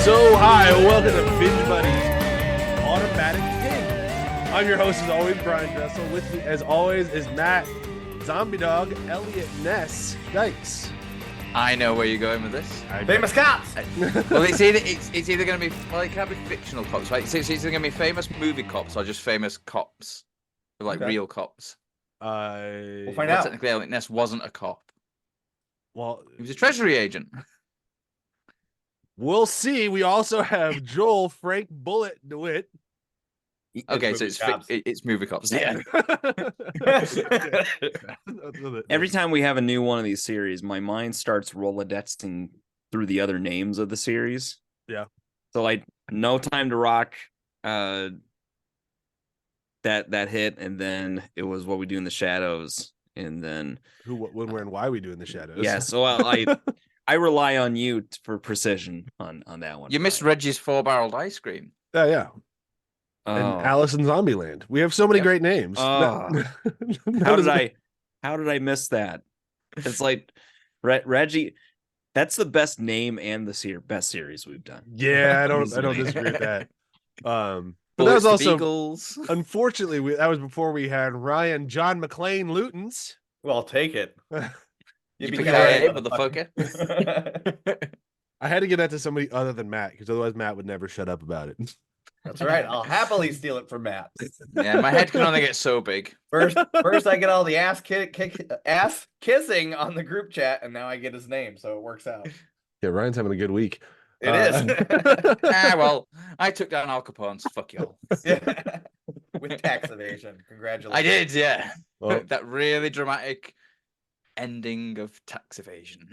So, hi, welcome to Binge Buddies Automatic Pig. I'm your host, as always, Bryan Dressel. With me, as always, is Matt, Zombie Dog, Elliot Ness. Yikes. I know where you're going with this. Famous cops. Well, it's either going to be, well, it can't be fictional cops, right? It's either going to be famous movie cops or just famous cops, like real cops. We'll find out. Technically, Elliot Ness wasn't a cop. Well, He was a treasury agent. we'll see. We also have Joel Frank Bullet DeWitt. Okay, so it's movie cops. Yeah. Every time we have a new one of these series, my mind starts Rolodexing through the other names of the series. Yeah. So like No Time to Rock, that hit, and then it was What We Do in the Shadows, and then Who, when, where, and why we do in the shadows. yeah. So I rely on you for precision on that one. You missed Reggie's 4-barreled ice cream. Yeah. And Alice in Zombieland. We have so many great names. How did I miss that? It's like Reggie. That's the best name and the best series we've done. Yeah, I don't disagree with that. But that was also Eagles. Unfortunately, that was before we had Ryan John McClane Lutens. Well, I'll take it. You pick it, motherfucker. I had to give that to somebody other than Matt, because otherwise Matt would never shut up about it. That's right. I'll happily steal it from Matt. Yeah, my head can only get so big. First, I get all the ass kissing on the group chat, and now I get his name, so it works out. Yeah, Ryan's having a good week. It is. Well, I took down Al Capone, so fuck y'all. Yeah. With tax evasion. Congratulations. I did, yeah. Well, That really dramatic ending of tax evasion.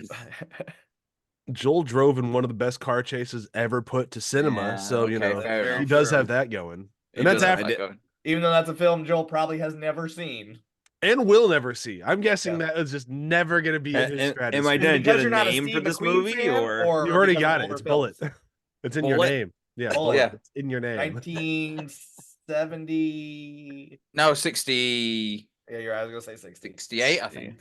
Joel drove in one of the best car chases ever put to cinema, Yeah, so okay, fair he enough. does have that going. And that's after, Even though that's a film Joel probably has never seen. and will never see. I'm guessing that is just never going to be in his strategy. Am I going to Because get you're a not a name Steve for this McQueen movie, fan, or You already because got of it. It's older Bullet. films? It's in your Bullet? name. Yeah, Bullet. Yeah. It's in your name. 1970. No, 60. Yeah, I was gonna say 60. 68, I think.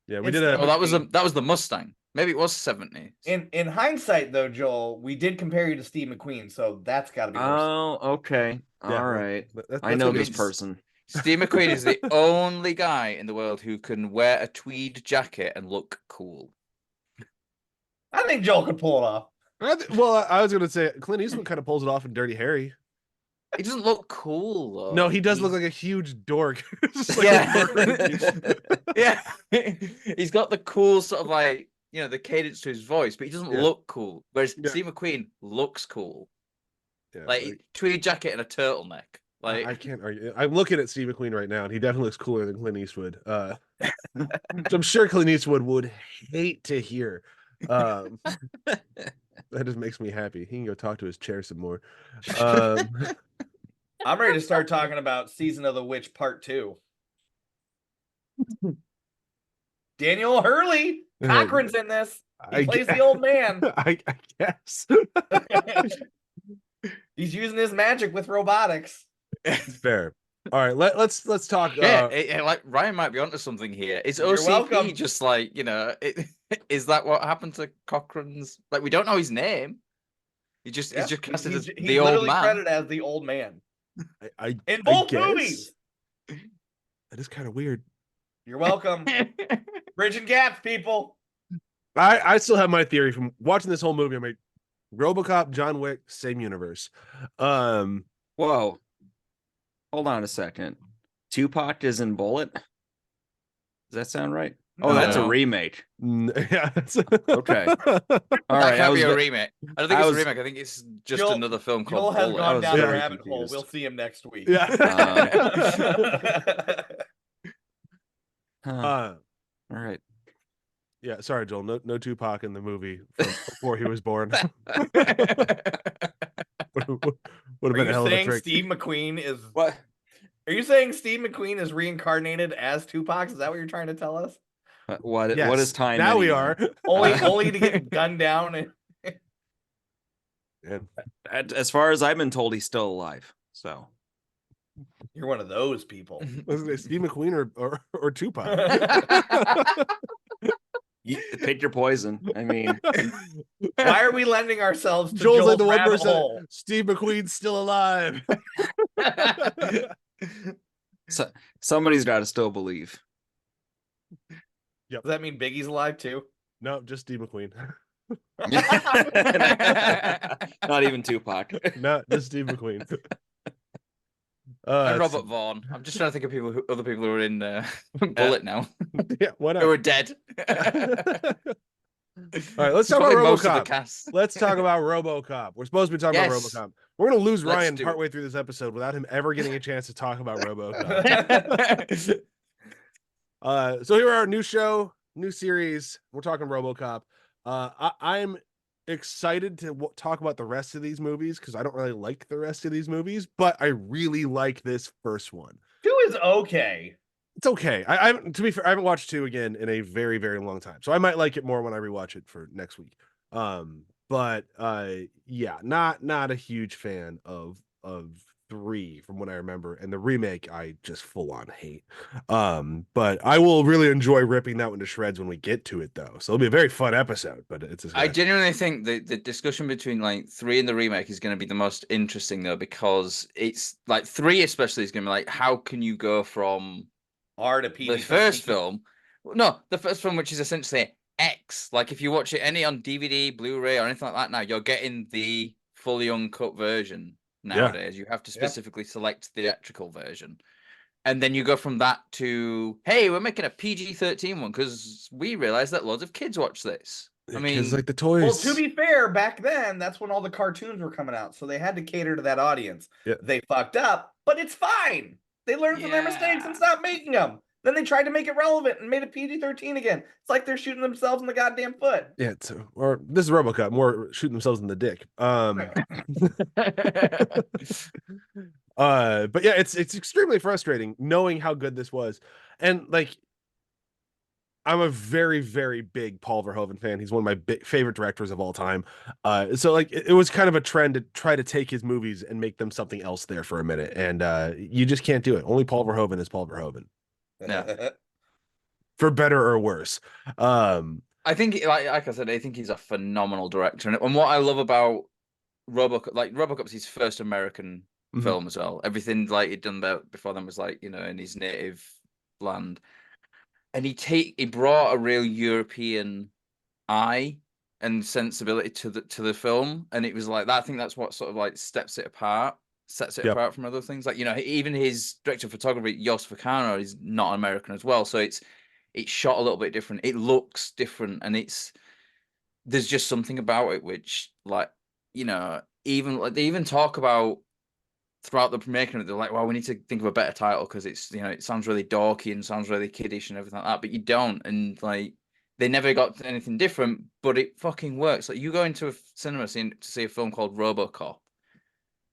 Yeah, we It's did a. Oh, that was the Mustang. Maybe it was 70. In hindsight, though, Joel, we did compare you to Steve McQueen, so that's got to be worse. Oh, okay. Yeah, All right. that's I know what this it is. person. Steve McQueen is the only guy in the world who can wear a tweed jacket and look cool. I think Joel could pull it off. Well, I was going to say Clint Eastwood kind of pulls it off in Dirty Harry. He doesn't look cool, though. No, he does look like a huge dork. Just like Yeah. a Yeah. He's got the cool sort of like, the cadence to his voice, but he doesn't look cool. Whereas Steve McQueen looks cool. Yeah, Like tweed jacket and a turtleneck. Like I can't argue. I'm looking at Steve McQueen right now, and he definitely looks cooler than Clint Eastwood. Which I'm sure Clint Eastwood would hate to hear. That just makes me happy. He can go talk to his chair some more. I'm ready to start talking about Season of the Witch Part 2. Daniel Hurley, Cochran's in this. He plays the old man. I guess. He's using his magic with robotics. Fair. All right, let's talk. like Ryan might be onto something here. Is You're OCP welcome. just like, is that what happened to Cochran's? Like, we don't know his name. He's just casted as the old literally man. credited as the old man I in both guess. movies. That is kind of weird. You're welcome. Bridging gaps, people. I still have my theory from watching this whole movie. I'm like, Robocop, John Wick, same universe. Whoa. Hold on a second. Tupac is in Bullet? Does that sound right? Oh, that's a No. remake. Yeah. Okay. All That right. can't be a remake. I don't think it's a was- remake. I think it's just Joel- another film Joel called has Bullet. gone down a very rabbit hole. confused. We'll see him next week. Yeah. All right. Yeah. Sorry, Joel. No Tupac in the movie from before he was born. Would have Are been a hell you of a saying trick. Steve McQueen is? What? Are you saying Steve McQueen is reincarnated as Tupac? Is that what you're trying to tell us? What Yes. is time? Now we anymore? are. Only to get gunned down. And As far as I've been told, he's still alive. So You're one of those people. was it Steve McQueen or Tupac? Pick your poison. I mean, Why are we lending ourselves to Joel's like Joel's the one rabbit person. hole? Steve McQueen's still alive. so, somebody's got to still believe. Does that mean Biggie's alive too? No, just Steve McQueen. Not even Tupac. No, just Steve McQueen. And Robert Vaughn. I'm just trying to think of other people who are in Bullet now, Yeah, why not? who are dead. All right, let's talk about Probably most of the RoboCop. cast. Let's talk about RoboCop. We're supposed to be talking about Yes. RoboCop. We're gonna lose Let's Ryan do it. partway through this episode without him ever getting a chance to talk about RoboCop. So here are our new show, new series. We're talking RoboCop. I'm excited to talk about the rest of these movies because I don't really like the rest of these movies, but I really like this first one. 2 is okay. It's okay. I to be fair, I haven't watched 2 again in a very, very long time, so I might like it more when I rewatch it for next week. But yeah, not a huge fan of 3 from what I remember, and the remake I just full on hate. But I will really enjoy ripping that one to shreds when we get to it, though. So it'll be a very fun episode. But it's I genuinely think the discussion between like 3 and the remake is going to be the most interesting though, because it's like 3 especially is going to be like, how can you go from R to P. the first film? No, the first film, which is essentially X. Like if you watch it any on DVD, Blu-ray, or anything like that now, you're getting the fully uncut version nowadays. You have to specifically select the theatrical version. And then you go from that to, hey, we're making a PG-13 one because we realize that loads of kids watch this. I mean, kids like the toys. Well, to be fair, back then, that's when all the cartoons were coming out. So they had to cater to that audience. Yeah. They fucked up, but it's fine. They learned from their mistakes and stopped making them. Then they tried to make it relevant and made it PG-13 again. It's like they're shooting themselves in the goddamn foot. Yeah, or this is RoboCop, more shooting themselves in the dick. But yeah, it's extremely frustrating knowing how good this was. And like I'm a very, very big Paul Verhoeven fan. He's one of my favorite directors of all time. So like it was kind of a trend to try to take his movies and make them something else there for a minute. And you just can't do it. Only Paul Verhoeven is Paul Verhoeven. Yeah. For better or worse. I think, like I said, I think he's a phenomenal director. And what I love about Robocop, like Robocop's his first American film as well. Everything like he'd done before then was like, you know, in his native land. And he brought a real European eye and sensibility to the film. And it was like that. I think that's what sort of like sets it apart from other things. Like, you know, even his director of photography, Jos Vacano, is not American as well. So it's shot a little bit different. It looks different, and there's just something about it which, like, you know, even like they even talk about throughout the making of it. They're like, well, we need to think of a better title because it's, you know, it sounds really dorky and sounds really kiddish and everything like that. But you don't, and like they never got anything different, but it fucking works. Like you go into a cinema scene to see a film called RoboCop.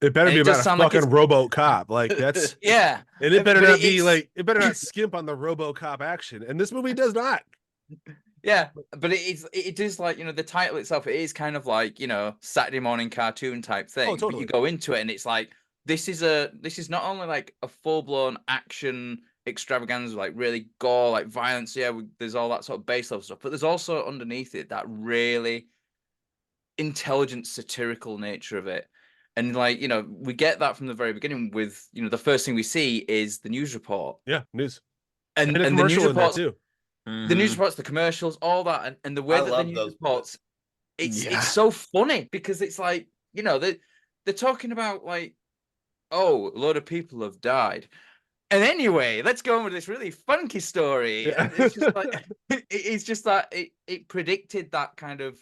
It better be about a fucking RoboCop. Like that's yeah, and it better not be like it better not skimp on the RoboCop action. And this movie does not. Yeah, but it is like, you know, the title itself. It is kind of like, you know, Saturday morning cartoon type thing. Oh, totally. But you go into it and it's like this is not only like a full blown action extravaganza, like really gore, like violence. Yeah, there's all that sort of base level stuff, but there's also underneath it that really intelligent satirical nature of it. And like, you know, we get that from the very beginning with, you know, the first thing we see is the news report. Yeah, news. And the news commercial in that reports too. The news reports, the commercials, all that, and the way that the news reports, it's so funny because it's like, you know, they're talking about like, oh, a lot of people have died. And anyway, let's go on with this really funky story. Yeah. And it's just like it's just that it predicted that kind of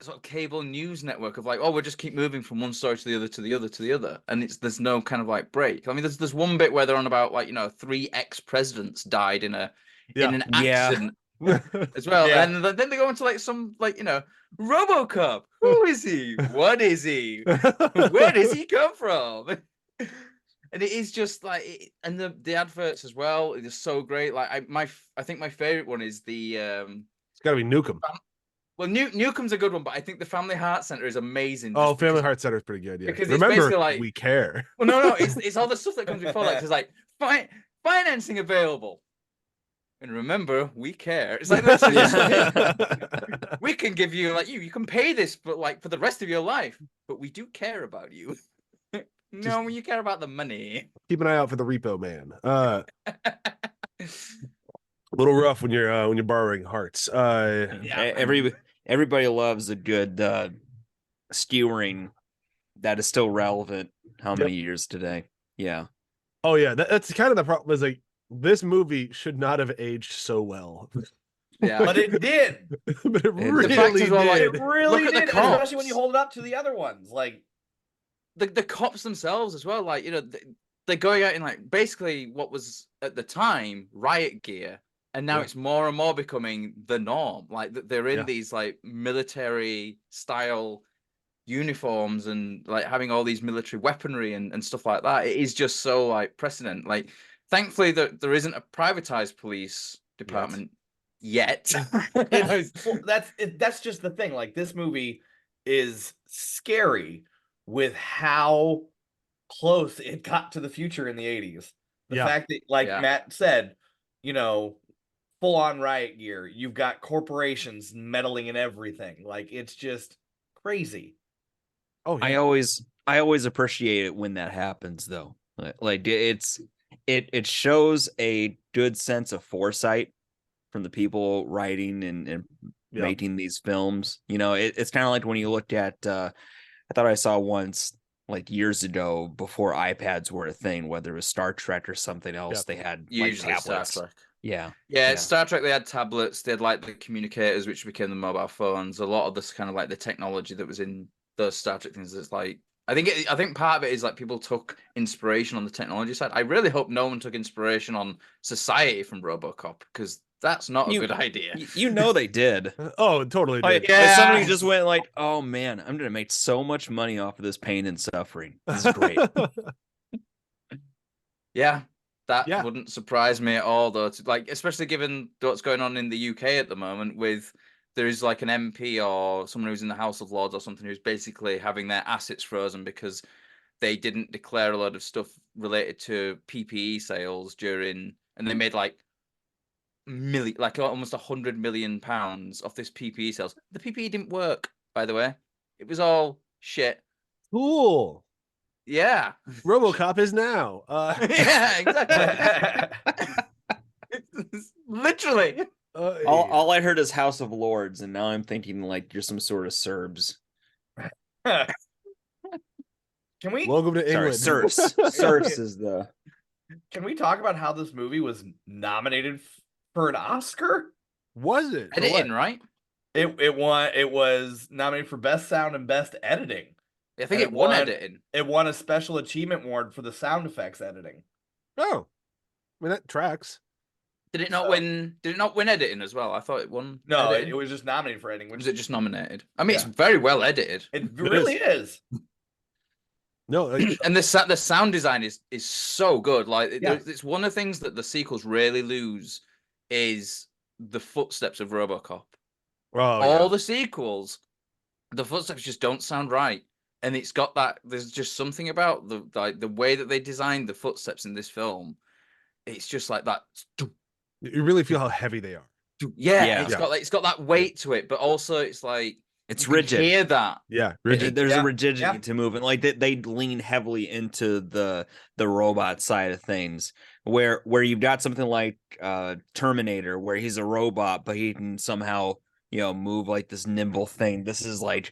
sort of cable news network of like, oh, we'll just keep moving from one story to the other to the other to the other, and there's no kind of like break. I mean, there's one bit where they're on about like, you know, 3 ex-presidents died in an accident as well, and then they go into like some like, you know, RoboCop. Who is he? What is he? Where does he come from? And it is just like, and the adverts as well. It is so great. Like I think my favorite one is the it's got to be Nukem. Well, Newcomb's a good one, but I think the Family Heart Center is amazing. Oh, Family Heart Center is pretty good. Yeah, because remember, it's like, we care. Well, no, it's all the stuff that comes before that. It's like financing available. And remember, we care. It's like, that's we can give you like you can pay this, but like for the rest of your life. But we do care about you. No, you care about the money. Keep an eye out for the repo man. A little rough when you're borrowing hearts. Everybody loves a good skewering that is still relevant. How many years today? Yeah. Oh yeah, that's kind of the problem. Is like this movie should not have aged so well. Yeah, But it did. But it The really fact is, well, like, did. It really Look at the did, cops. especially when you hold it up to the other ones. Like the cops themselves as well. Like, you know, they're going out in like basically what was at the time riot gear, and now it's more and more becoming the norm. Like they're in these like military style uniforms and like having all these military weaponry and stuff like that. It is just so like precedent. Like, thankfully there isn't a privatized police department yet. that's just the thing. Like this movie is scary with how close it got to the future in the 80s. The fact that, like Matt said, you know, full on riot gear, you've got corporations meddling in everything. Like it's just crazy. Oh, yeah. I always appreciate it when that happens, though. Like it shows a good sense of foresight from the people writing and making these films. You know, it's kind of like when you looked at. I thought I saw once, like years ago, before iPads were a thing, whether it was Star Trek or something else, they had usually like tablets. Star Trek. Yeah. Star Trek, they had tablets. They had like the communicators, which became the mobile phones. A lot of this kind of like the technology that was in those Star Trek things. It's like I think part of it is like people took inspiration on the technology side. I really hope no one took inspiration on society from Robocop, because that's not a good idea. You know they did. Oh, totally did. Like somebody just went like, "Oh man, I'm gonna make so much money off of this pain and suffering. This is great." That wouldn't surprise me at all, though. Like, especially given what's going on in the UK at the moment, with there is like an MP or someone who's in the House of Lords or something who's basically having their assets frozen because they didn't declare a lot of stuff related to PPE sales and they made like almost £100 million off this PPE sales. The PPE didn't work, by the way. It was all shit. Cool. Yeah. Robocop is now. Yeah, exactly. Literally. All I heard is House of Lords, and now I'm thinking like you're some sort of Serbs. Can we? Welcome to England. Serfs. Serfs is the. Can we talk about how this movie was nominated for an Oscar? Was it? Editing, right? It won. It was nominated for Best Sound and Best Editing. I think it won editing. It won a Special Achievement Award for the sound effects editing. Oh, I mean that tracks. Did it not win? Did it not win editing as well? I thought it won. No, it was just nominated for editing. Was it just nominated? I mean, it's very well edited. It really is. No, and the sound design is so good. Like it's one of the things that the sequels really lose is the footsteps of Robocop. All the sequels, the footsteps just don't sound right. And it's got that. There's just something about the way that they designed the footsteps in this film. It's just like that. You really feel how heavy they are. Yeah. It's got that weight to it, but also it's like it's rigid. Hear that? Yeah, rigid. There's a rigidity to movement. Like they lean heavily into the robot side of things, where you've got something like Terminator, where he's a robot, but he can somehow move like this nimble thing. This is like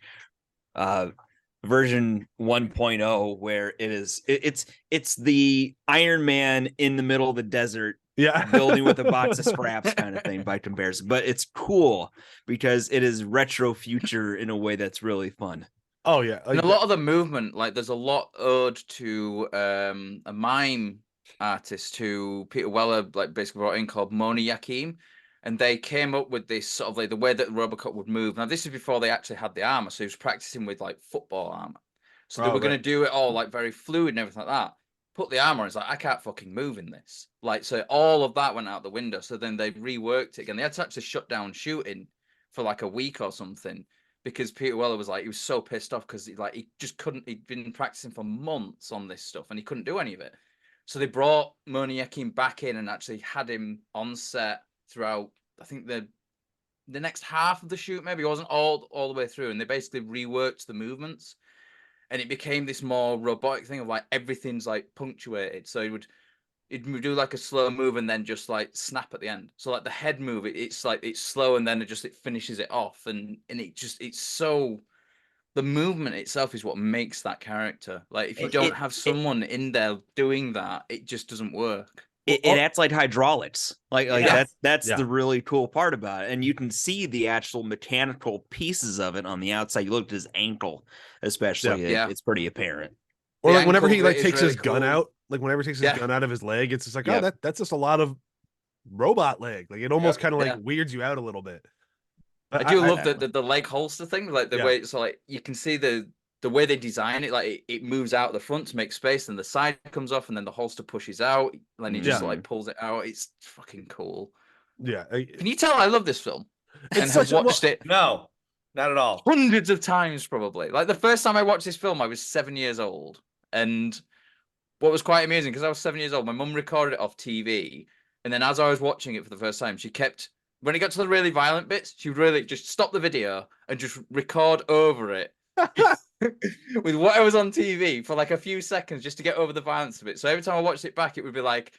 version 1.0, where it's the Iron Man in the middle of the desert, building with a box of scraps kind of thing by comparison. But it's cool because it is retro future in a way that's really fun. Oh yeah, and a lot of the movement, like there's a lot owed to a mime artist who Peter Weller like basically brought in called Moni Yakim. And they came up with this sort of like the way that Robocop would move. Now, this is before they actually had the armor. So he was practicing with like football armor. So they were going to do it all like very fluid and everything like that. Put the armor on. It's like, I can't fucking move in this. Like, so all of that went out the window. So then they reworked it again. They had to actually shut down shooting for like a week or something because Peter Weller was like, he was so pissed off because he just couldn't, he'd been practicing for months on this stuff and he couldn't do any of it. So they brought Moni Yakin back in and actually had him on set throughout. I think the next half of the shoot, maybe it wasn't all the way through, and they basically reworked the movements, and it became this more robotic thing of like everything's like punctuated. So it'd do like a slow move and then just like snap at the end. So like the head move, it's like it's slow and then it finishes it off, and it's so. The movement itself is what makes that character. Like if you don't have someone in there doing that, it just doesn't work. It acts like hydraulics. Like that's the really cool part about it. And you can see the actual mechanical pieces of it on the outside. You look at his ankle, especially. It's pretty apparent. Or like whenever he like takes his gun out, like whenever he takes his gun out of his leg, it's just like, oh, that's just a lot of robot leg. Like it almost kind of like weirds you out a little bit. I do love the leg holster thing, like the way it's like you can see the way they design it, like it moves out the front to make space, and the side comes off, and then the holster pushes out, and then he just like pulls it out. It's fucking cool. Yeah. Can you tell I love this film? And It's have watched it. No, not at all. Hundreds of times, probably. Like the first time I watched this film, I was 7 years old, and what was quite amazing because I was 7 years old, my mum recorded it off TV, and then as I was watching it for the first time, she kept. When it got to the really violent bits, she would really just stop the video and just record over it with what was on TV for like a few seconds just to get over the violence of it. So every time I watched it back, it would be like,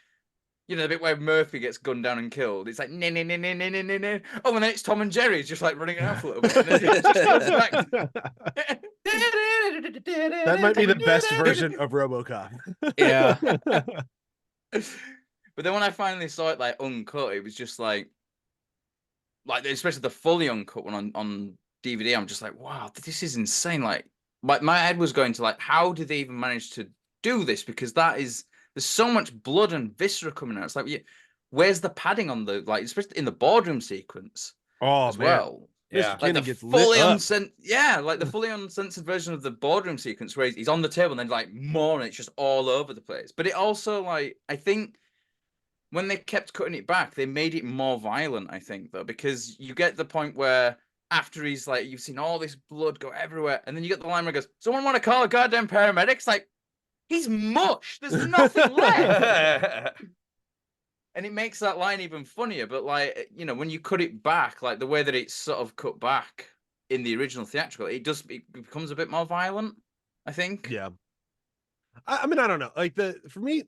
you know, the bit where Murphy gets gunned down and killed. It's like, oh, and then it's Tom and Jerry's just like running off a little bit. And then it just goes back. That might be the best version of Robocop. Yeah. But then when I finally saw it like uncut, it was just like especially the fully uncut one on DVD, I'm just like, wow, this is insane. Like my head was going to like, how did they even manage to do this? Because there's so much blood and viscera coming out. It's like, where's the padding on the, like, especially in the boardroom sequence as well. Yeah, like the fully like the fully uncensored version of the boardroom sequence where he's on the table and then like more, and it's just all over the place. But it also like, I think when they kept cutting it back, they made it more violent, I think, though, because you get the point where after he's like, you've seen all this blood go everywhere, and then you get the line where he goes, someone want to call a goddamn paramedics? Like, he's mush. There's nothing left. And it makes that line even funnier. But, like, you know, when you cut it back, like the way that it's sort of cut back in the original theatrical, it becomes a bit more violent, I think. Yeah. I mean, I don't know. Like, for me,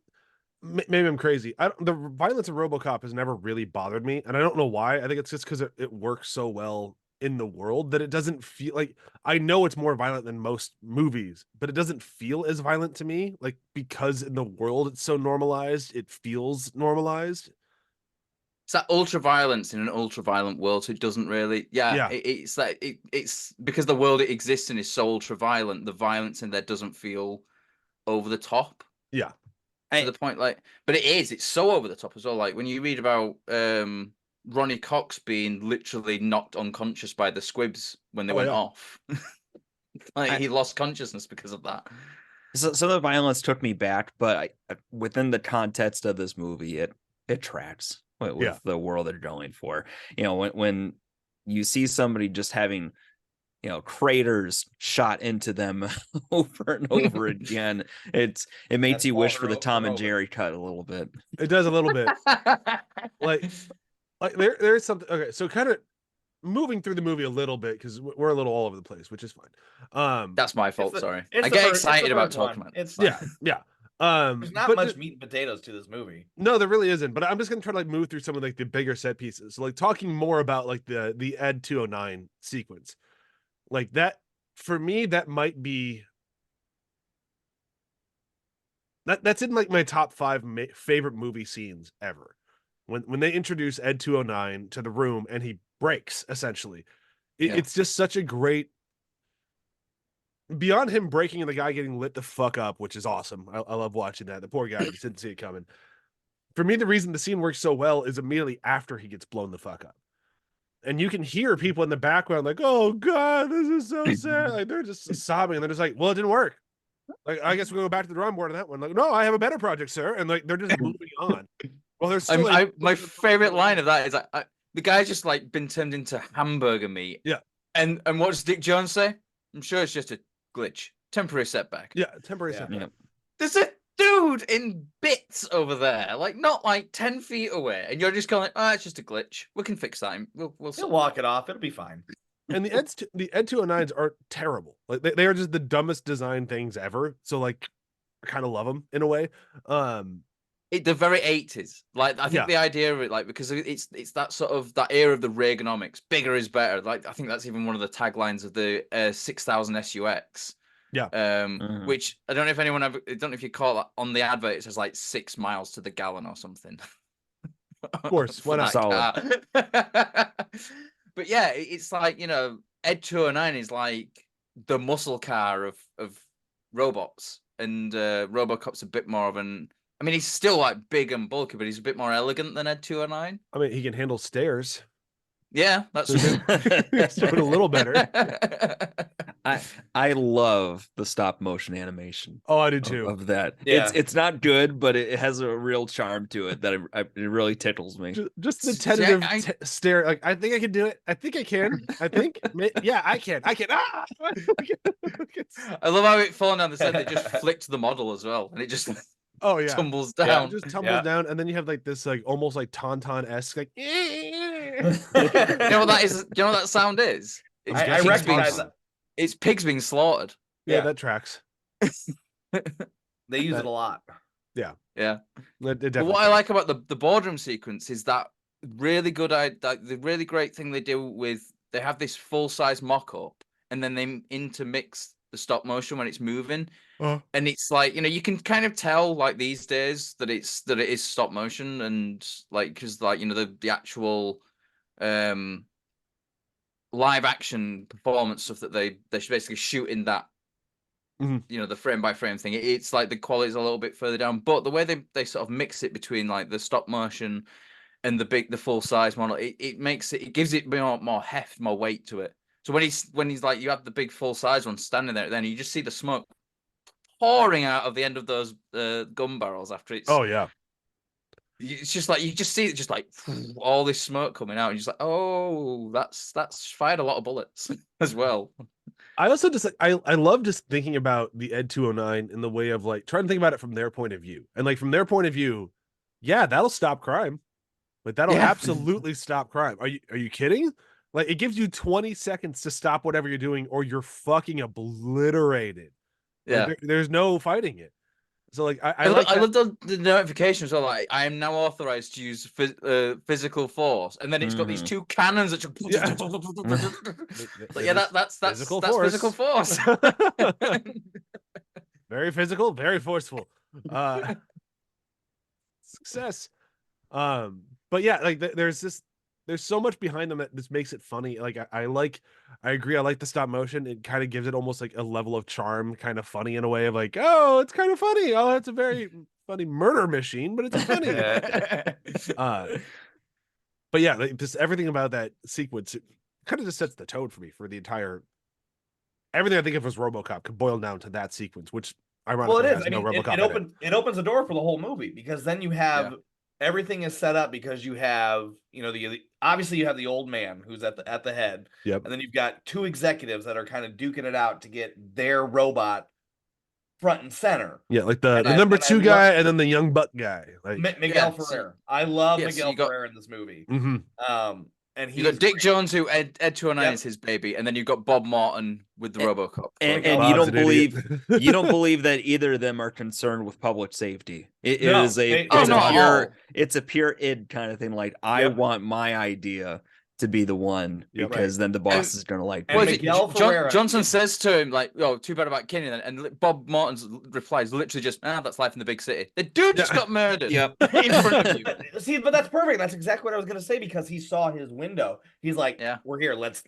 maybe I'm crazy. The violence of RoboCop has never really bothered me, and I don't know why. I think it's just because it works so well in the world that it doesn't feel like. I know it's more violent than most movies, but it doesn't feel as violent to me. Like because in the world it's so normalized, it feels normalized. It's that ultra violence in an ultra violent world, so it doesn't really. Yeah. It's like it's because the world it exists in is so ultra violent. The violence in there doesn't feel over the top. Yeah. To the point, like, but it's so over the top as well. Like when you read about Ronnie Cox being literally knocked unconscious by the squibs when they went off. Like he lost consciousness because of that. So some of the violence took me back, but within the context of this movie, it tracks with the world they're going for. You know, when you see somebody just having, you know, craters shot into them over and over again, it makes you wish for the Tom and Jerry cut a little bit. It does a little bit. like there's something. Okay, so kind of moving through the movie a little bit because we're a little all over the place, which is fine. That's my fault. Sorry, I get excited about talking about it. It's fine. Yeah. There's not much meat and potatoes to this movie. No, there really isn't. But I'm just gonna try to like move through some of like the bigger set pieces. So like talking more about like the Ed 209 sequence. Like that, for me, that might be that's in like my top 5 favorite movie scenes ever. When they introduce Ed 209 to the room and he breaks essentially, it's just such a great. Beyond him breaking and the guy getting lit the fuck up, which is awesome. I love watching that. The poor guy just didn't see it coming. For me, the reason the scene works so well is immediately after he gets blown the fuck up. And you can hear people in the background like, oh God, this is so sad. Like they're just sobbing and they're just like, well, it didn't work. Like, I guess we're going to go back to the drawing board on that one. Like, no, I have a better project, sir. And like, they're just moving on. Well, there's still my favorite line of that is like, the guy's just like been turned into hamburger meat. Yeah. And what does Dick Jones say? I'm sure it's just a glitch, temporary setback. Yeah, temporary setback. Yeah. dude in bits over there, like not like 10 feet away, and you're just going, oh, it's just a glitch. We can fix that. We'll He'll walk it off. It'll be fine. And the Ed 209s are terrible. Like they are just the dumbest design things ever. So like, I kind of love them in a way. They're very 80s. Like I think Yeah. the idea of it, like because it's that sort of that era of the Reaganomics, bigger is better. Like I think that's even one of the taglines of the 6000 SUX. Yeah. Which I don't know if anyone ever, I don't know if you call that on the advert. It says like 6 miles to the gallon or something. Of course, why not? Solid. But yeah, it's like, you know, Ed 209 is like the muscle car of robots, and Robocop's a bit more of an. I mean, he's still like big and bulky, but he's a bit more elegant than Ed 209. I mean, he can handle stairs. Yeah, that's So true. he's doing a little better. I love the stop motion animation. Oh, I do too. Of that. Yeah. It's not good, but it has a real charm to it that it really tickles me. Just the Yeah, tentative stare. Like, I think I can do it. I think I can. I think. Yeah, I can. I can. Ah! I love how it falling down the side. They just flicked the model as well, and it just Oh yeah. tumbles Yeah, down. it just tumbles down, and then you have like this, like almost like Tauntaun-esque, like. You know what that is? Do you know what that sound is? It's I pigs recognize being, that. It's pigs being slaughtered. Yeah, Yeah. that tracks. They use it a lot. Yeah. It But definitely what I tracks. like about the boardroom sequence is that really good, the really great thing they do with, they have this full size mock up, and then they intermix the stop motion when it's moving, and it's like, you know, you can kind of tell like these days that it is stop motion, and like because like, you know, the actual live action performance stuff that they should basically shoot in that. You know, the frame by frame thing. It's like the quality's a little bit further down, but the way they sort of mix it between like the stop motion and the full size model, it makes it gives it more heft, more weight to it. So when he's like, you have the big full size one standing there, then you just see the smoke pouring out of the end of those gun barrels after it's. Oh yeah. It's just like you just see it, just like all this smoke coming out, and you're just like, oh, that's fired a lot of bullets as well. I also just like I love just thinking about the Ed 209 in the way of like trying to think about it from their point of view. And like from their point of view, yeah, that'll stop crime. Like that'll absolutely stop crime. Are you kidding? Like it gives you 20 seconds to stop whatever you're doing or you're fucking obliterated. Yeah. Like, there's no fighting it. So like I love the notifications. So like, I am now authorized to use physical force, and then it's got these two cannons that just. Yeah, that's physical physical force. Very physical, very forceful. Success. But yeah, like there's so much behind them that this makes it funny. Like I agree. I like the stop motion. It kind of gives it almost like a level of charm, kind of funny in a way of like, oh, it's kind of funny. Oh, it's a very funny murder machine, but it's funny. But yeah, like, just everything about that sequence kind of just sets the tone for me for the entire. Everything I think of as RoboCop could boil down to that sequence, which ironically Well, it is. has I no mean, RoboCop it opens the door for the whole movie, because then you have everything is set up, because you have, you know, obviously you have the old man who's at the head. Yep. And then you've got two executives that are kind of duking it out to get their robot front and center. Yeah, like the number two guy and then the young buck guy. Like Miguel Ferrer. I love so Miguel Ferrer in this movie. And you got Dick Jones, who Ed 209 is his baby, and then you've got Bob Morton with the RoboCop. And you don't believe that either of them are concerned with public safety. It's a pure id kind of thing. Like I want my idea to be the one, because then the boss is gonna like. Johnson says to him like, "Oh, too bad about Kenny." Then, and Bob Morton's replies literally just, "That's life in the big city." The dude just got murdered. Yep. In front of you. See, but that's perfect. That's exactly what I was gonna say, because he saw his window. He's like, "We're here. Let's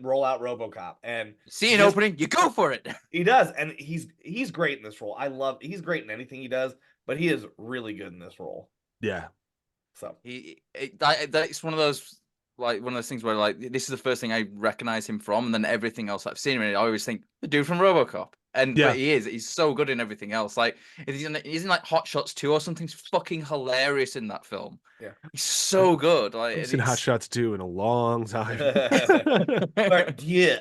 roll out RoboCop." And see an opening, you go for it. He does, and he's great in this role. He's great in anything he does, but he is really good in this role. Yeah. So that's one of those. Like one of those things where like this is the first thing I recognize him from, and then everything else I've seen him in, I always think the dude from RoboCop. And but he's so good in everything else. Like he's in like Hot Shots 2 or something. He's fucking hilarious in that film. Yeah, he's so good. Like I've seen Hot Shots 2 in a long time. But yeah,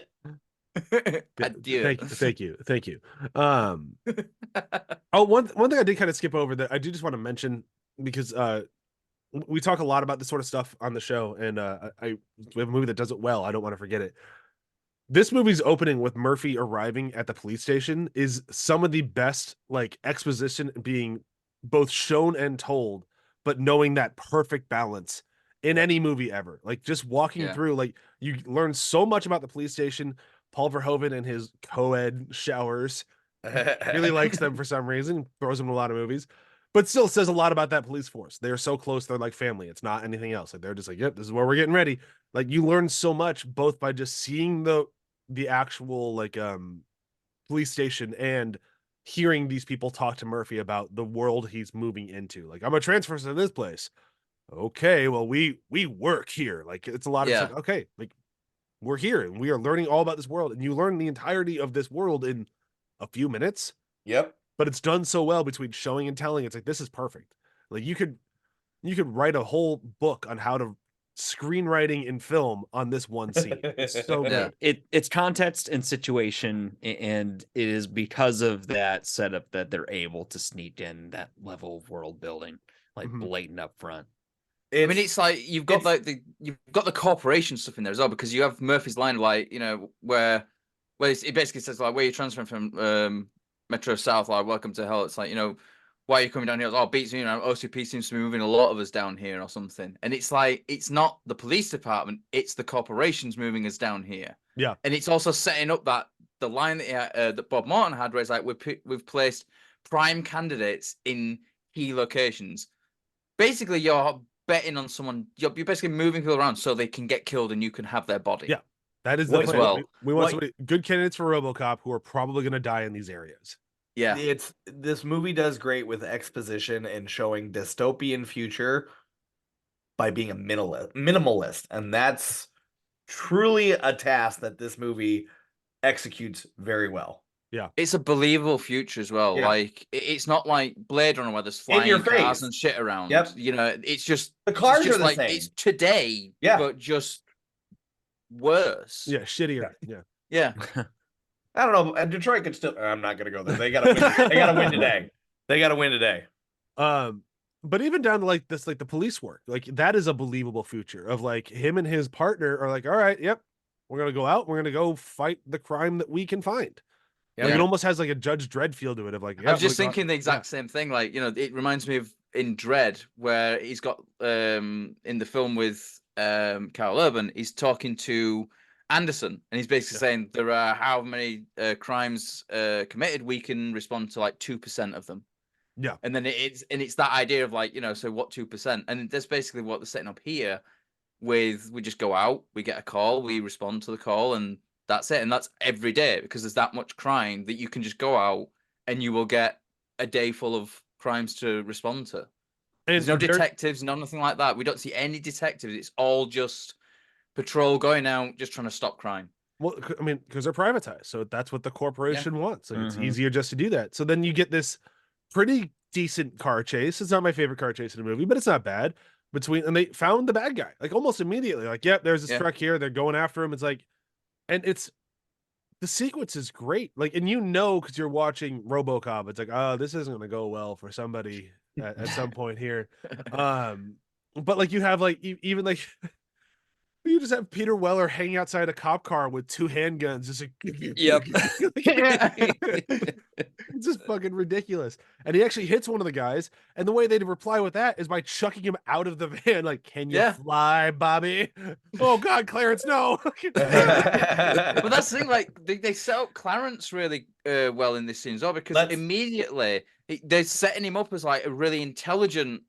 Adieu. Thank you. Oh, one thing I did kind of skip over that I do just want to mention, because we talk a lot about this sort of stuff on the show, and we have a movie that does it well. I don't want to forget it. This movie's opening with Murphy arriving at the police station is some of the best, like, exposition being both shown and told, but knowing that perfect balance in any movie ever. Like, just walking through, like, you learn so much about the police station. Paul Verhoeven and his co-ed showers really likes them for some reason, throws them in a lot of movies, but still says a lot about that police force. They're so close, they're like family. It's not anything else. Like, they're just like, yep, this is where we're getting ready. Like, you learn so much both by just seeing the actual, like, police station and hearing these people talk to Murphy about the world he's moving into. Like, I'm a transfer to this place. Okay, well, we work here. Like, it's a lot of stuff. Okay, like, we're here and we are learning all about this world, and you learn the entirety of this world in a few minutes. Yep. But it's done so well between showing and telling. It's like, this is perfect. Like, you could write a whole book on how to screenwriting in film on this one scene. It's so good. It's context and situation, and it is because of that setup that they're able to sneak in that level of world building, like blatant up front. I mean, it's like you've got the corporation stuff in there as well, because you have Murphy's line, like, you know, where it basically says, like, where you're transferring from Metro South, like, welcome to hell. It's like, you know, why are you coming down here? Oh, beats, you know, OCP seems to be moving a lot of us down here or something. And it's like, it's not the police department, it's the corporations moving us down here. Yeah. And it's also setting up that the line that Bob Morton had, where it's like, we've placed prime candidates in key locations. Basically, you're betting on someone. You're basically moving people around so they can get killed and you can have their body. Yeah, that is the plan. Well. We want somebody, good candidates for RoboCop who are probably going to die in these areas. Yeah, this movie does great with exposition and showing dystopian future by being a minimalist, and that's truly a task that this movie executes very well. Yeah, it's a believable future as well. Yeah. Like, it's not like Blade Runner where there's flying your cars face. and shit around. Yep. You know, it's just The cars just are the like same. it's today, but just worse. Yeah, shittier. Yeah. I don't know. Detroit could still. I'm not gonna go there. They gotta win. They gotta win today. They gotta win today. But even down to, like, this, like, the police work, like, that is a believable future of, like, him and his partner are like, all right, yep, we're gonna go out, we're gonna go fight the crime that we can find. Yeah. Like, it almost has, like, a Judge Dredd feel to it of, like, I was just thinking the exact same thing. Like, you know, it reminds me of in Dredd, where he's got in the film with Carl Urban, he's talking to Anderson, and he's basically saying there are how many crimes committed, we can respond to like 2% of them. Yeah. And then it's that idea of, like, you know, so what 2%? And that's basically what they're setting up here with, we just go out, we get a call, we respond to the call, and that's it. And that's every day, because there's that much crime that you can just go out and you will get a day full of crimes to respond to. And there's no detectives, nothing like that. We don't see any detectives. It's all just patrol going out, just trying to stop crime. Well, I mean, because they're privatized, so that's what the corporation wants. Like, it's easier just to do that. So then you get this pretty decent car chase. It's not my favorite car chase in the movie, but it's not bad. And they found the bad guy, like, almost immediately. Like, yep, there's this truck here. They're going after him. It's like, and the sequence is great. Like, and you know, because you're watching RoboCop, it's like, oh, this isn't going to go well for somebody at some point here. But, like, you have, like, even like, you just have Peter Weller hanging outside a cop car with 2 handguns. Just like, Yep. It's just fucking ridiculous. And he actually hits one of the guys, and the way they reply with that is by chucking him out of the van. Like, can you fly, Bobby? Oh God, Clarence, no. But that's the thing. Like, they set up Clarence really well in this scene as well, because immediately they're setting him up as, like, a really intelligent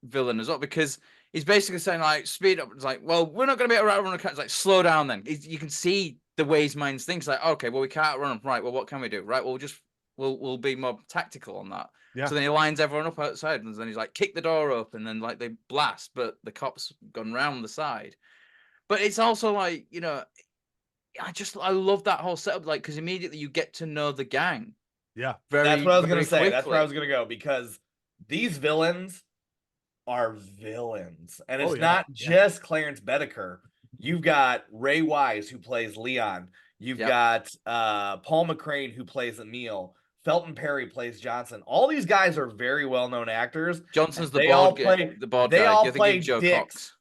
villain as well, because he's basically saying, like, speed up. It's like, well, we're not going to be able to run. It's like, slow down then. You can see the way his mind thinks. Like, okay, well, we can't run. Right, well, what can we do? Right, well, we'll be more tactical on that. Yeah. So then he lines everyone up outside, and then he's like, kick the door open, and then, like, they blast, but the cops gone round the side. But it's also like, you know, I love that whole setup, like, because immediately you get to know the gang. Yeah. That's what I was going to say. Quickly. That's where I was going to go, because these villains are villains, and it's not just Clarence Bedecker. You've got Ray Wise, who plays Leon. You've Yep. got Paul McCrane, who plays Emil. Felton Perry plays Johnson. All these guys are very well-known actors. Johnson's the They all board guy. play. The board They guy. all You're thinking play Joe dicks.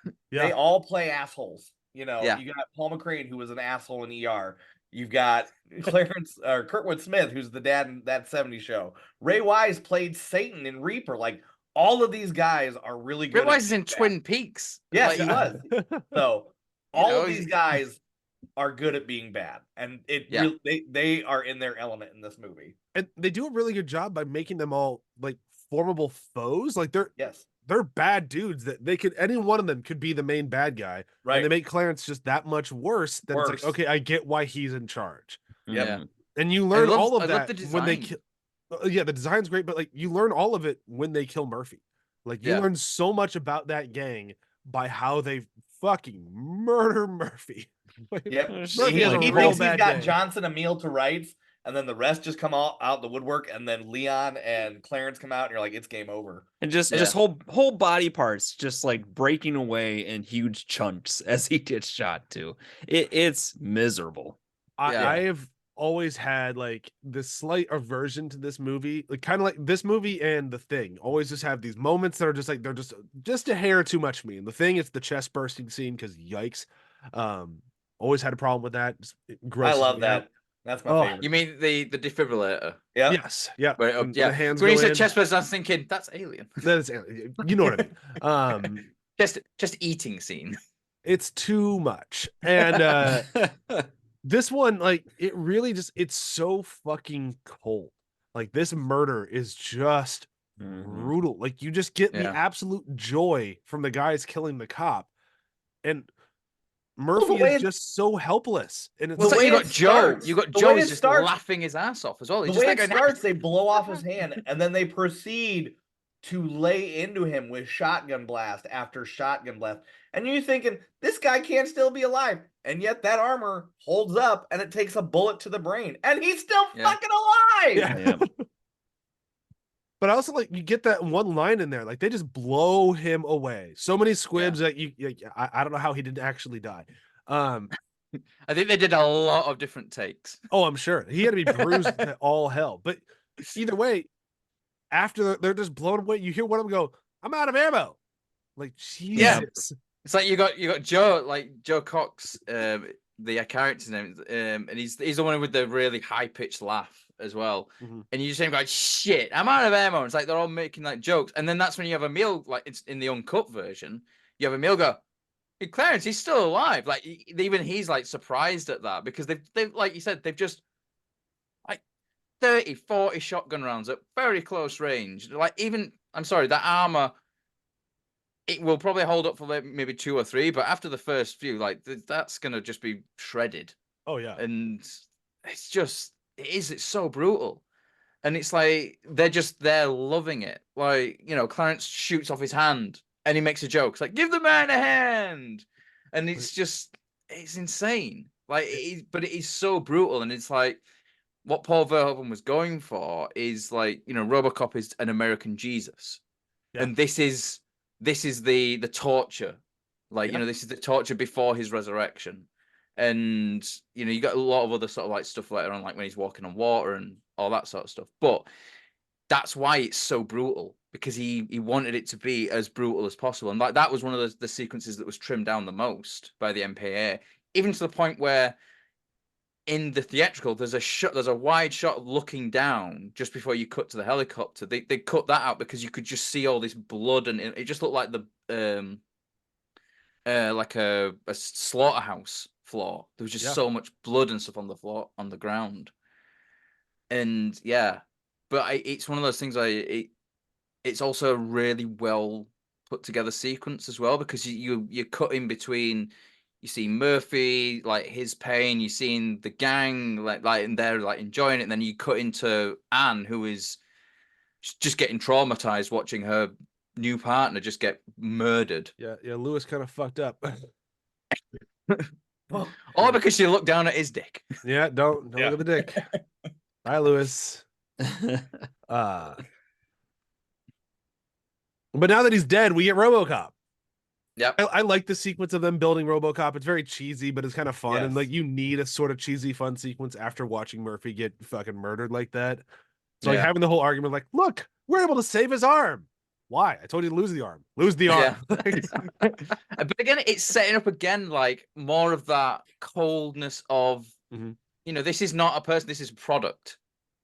Cox. They all play assholes. You know, Yeah. you got Paul McCrane, who was an asshole in ER. You've got Clarence or Kurtwood Smith, who's the dad in That 70s Show. Ray Wise played Satan in Reaper. Like, all of these guys are really good. Ray Wise is in Twin Peaks. Yes, Like, he was. So all know, of these guys are good at being bad, and they are in their element in this movie. And they do a really good job by making them all like formable foes. Like Yes, they're bad dudes that they could, any one of them could be the main bad guy. right. And they make Clarence just that much worse. That it's Worse. like, okay, I get why he's in charge. Yep. Mhm. And you learn all of I love that the when they design. kill. Yeah, the design's great, but like you learn all of it when they kill Murphy. Like you Yeah. learn so much about that gang by how they fucking murder Murphy. Like, Yep. Murphy He has a thinks real he's bad got day. Johnson and Emil to rights, and then the rest just come out the woodwork, and then Leon and Clarence come out, and you're like, it's game over. And just whole body parts just like breaking away in huge chunks as he gets shot too. It's miserable. I have always had like this slight aversion to this movie, like kind of like this movie and The Thing always just have these moments that are just like they're just a hair too much for me. And The Thing, it's the chest bursting scene because yikes. Always had a problem with that. I love that. That's my favorite. You mean the defibrillator? Yeah. Yes. Yeah. Where, When yeah. the hands When you go said in. chest burst, I was thinking that's Alien. That is, you know what I mean. Just eating scene. It's too much. And this one, like, it really just, it's so fucking cold. Like, this murder is just brutal. Like, you just get the absolute joy from the guys killing the cop. And Murphy is just so helpless. And it's like you got Joe. You got Joe is just starts, laughing his ass off as well. The He's way just it starts, they blow off his hand, and then they proceed to lay into him with shotgun blast after shotgun blast. And you're thinking, this guy can't still be alive. And yet that armor holds up, and it takes a bullet to the brain. And he's still fucking alive! Yeah. But also, like, you get that one line in there, like they just blow him away. So many squibs that I don't know how he didn't actually die. I think they did a lot of different takes. Oh, I'm sure he had to be bruised to all hell. But either way, after they're just blown away, you hear one of them go, "I'm out of ammo." Like, Jesus. Yeah. It's like you got Joe, like Joe Cox, the character's name, and he's the one with the really high pitched laugh as well. And you just hear him go, "Shit, I'm out of ammo." It's like they're all making like jokes, and then that's when you have Emil, like it's in the uncut version. You have Emil go, "Hey, Clarence, he's still alive." Like even he's like surprised at that because they've like you said, they've just like 30, 40 shotgun rounds at very close range. Like even I'm sorry, that armor. It will probably hold up for maybe 2 or 3, but after the first few, like that's gonna just be shredded. Oh yeah, and it's so brutal, and it's like they're loving it. Like Clarence shoots off his hand, and he makes a joke. It's like, "Give the man a hand," and it's insane. Like, but it is so brutal, and it's like what Paul Verhoeven was going for is like Robocop is an American Jesus, and this is the torture, like this is the torture before his resurrection, and you got a lot of other sort of like stuff later on, like when he's walking on water and all that sort of stuff. But that's why it's so brutal, because he wanted it to be as brutal as possible, and like that was one of the sequences that was trimmed down the most by the MPA, even to the point where in the theatrical there's a wide shot looking down just before you cut to the helicopter. They cut that out because you could just see all this blood, and it just looked like like a slaughterhouse floor. There was just so much blood and stuff on the floor, on the ground. And but it's one of those things. It's also a really well put together sequence as well, because you cut in between. You see Murphy, like his pain. You seeing the gang, like and they're like enjoying it. And then you cut into Anne, who is just getting traumatized watching her new partner just get murdered. Yeah. Lewis kind of fucked up. Or because she looked down at his dick. Yeah, don't look at the dick. Bye, Lewis. But now that he's dead, we get RoboCop. Yep. I like the sequence of them building RoboCop. It's very cheesy, but it's kind of fun. And Yes. like you need a sort of cheesy, fun sequence after watching Murphy get fucking murdered like that. So like Yeah. having the whole argument, like, look, we're able to save his arm. Why? I told you to lose the arm. Lose the arm. But again, it's setting up again like more of that coldness of, Mhm. you know, this is not a person, this is a product.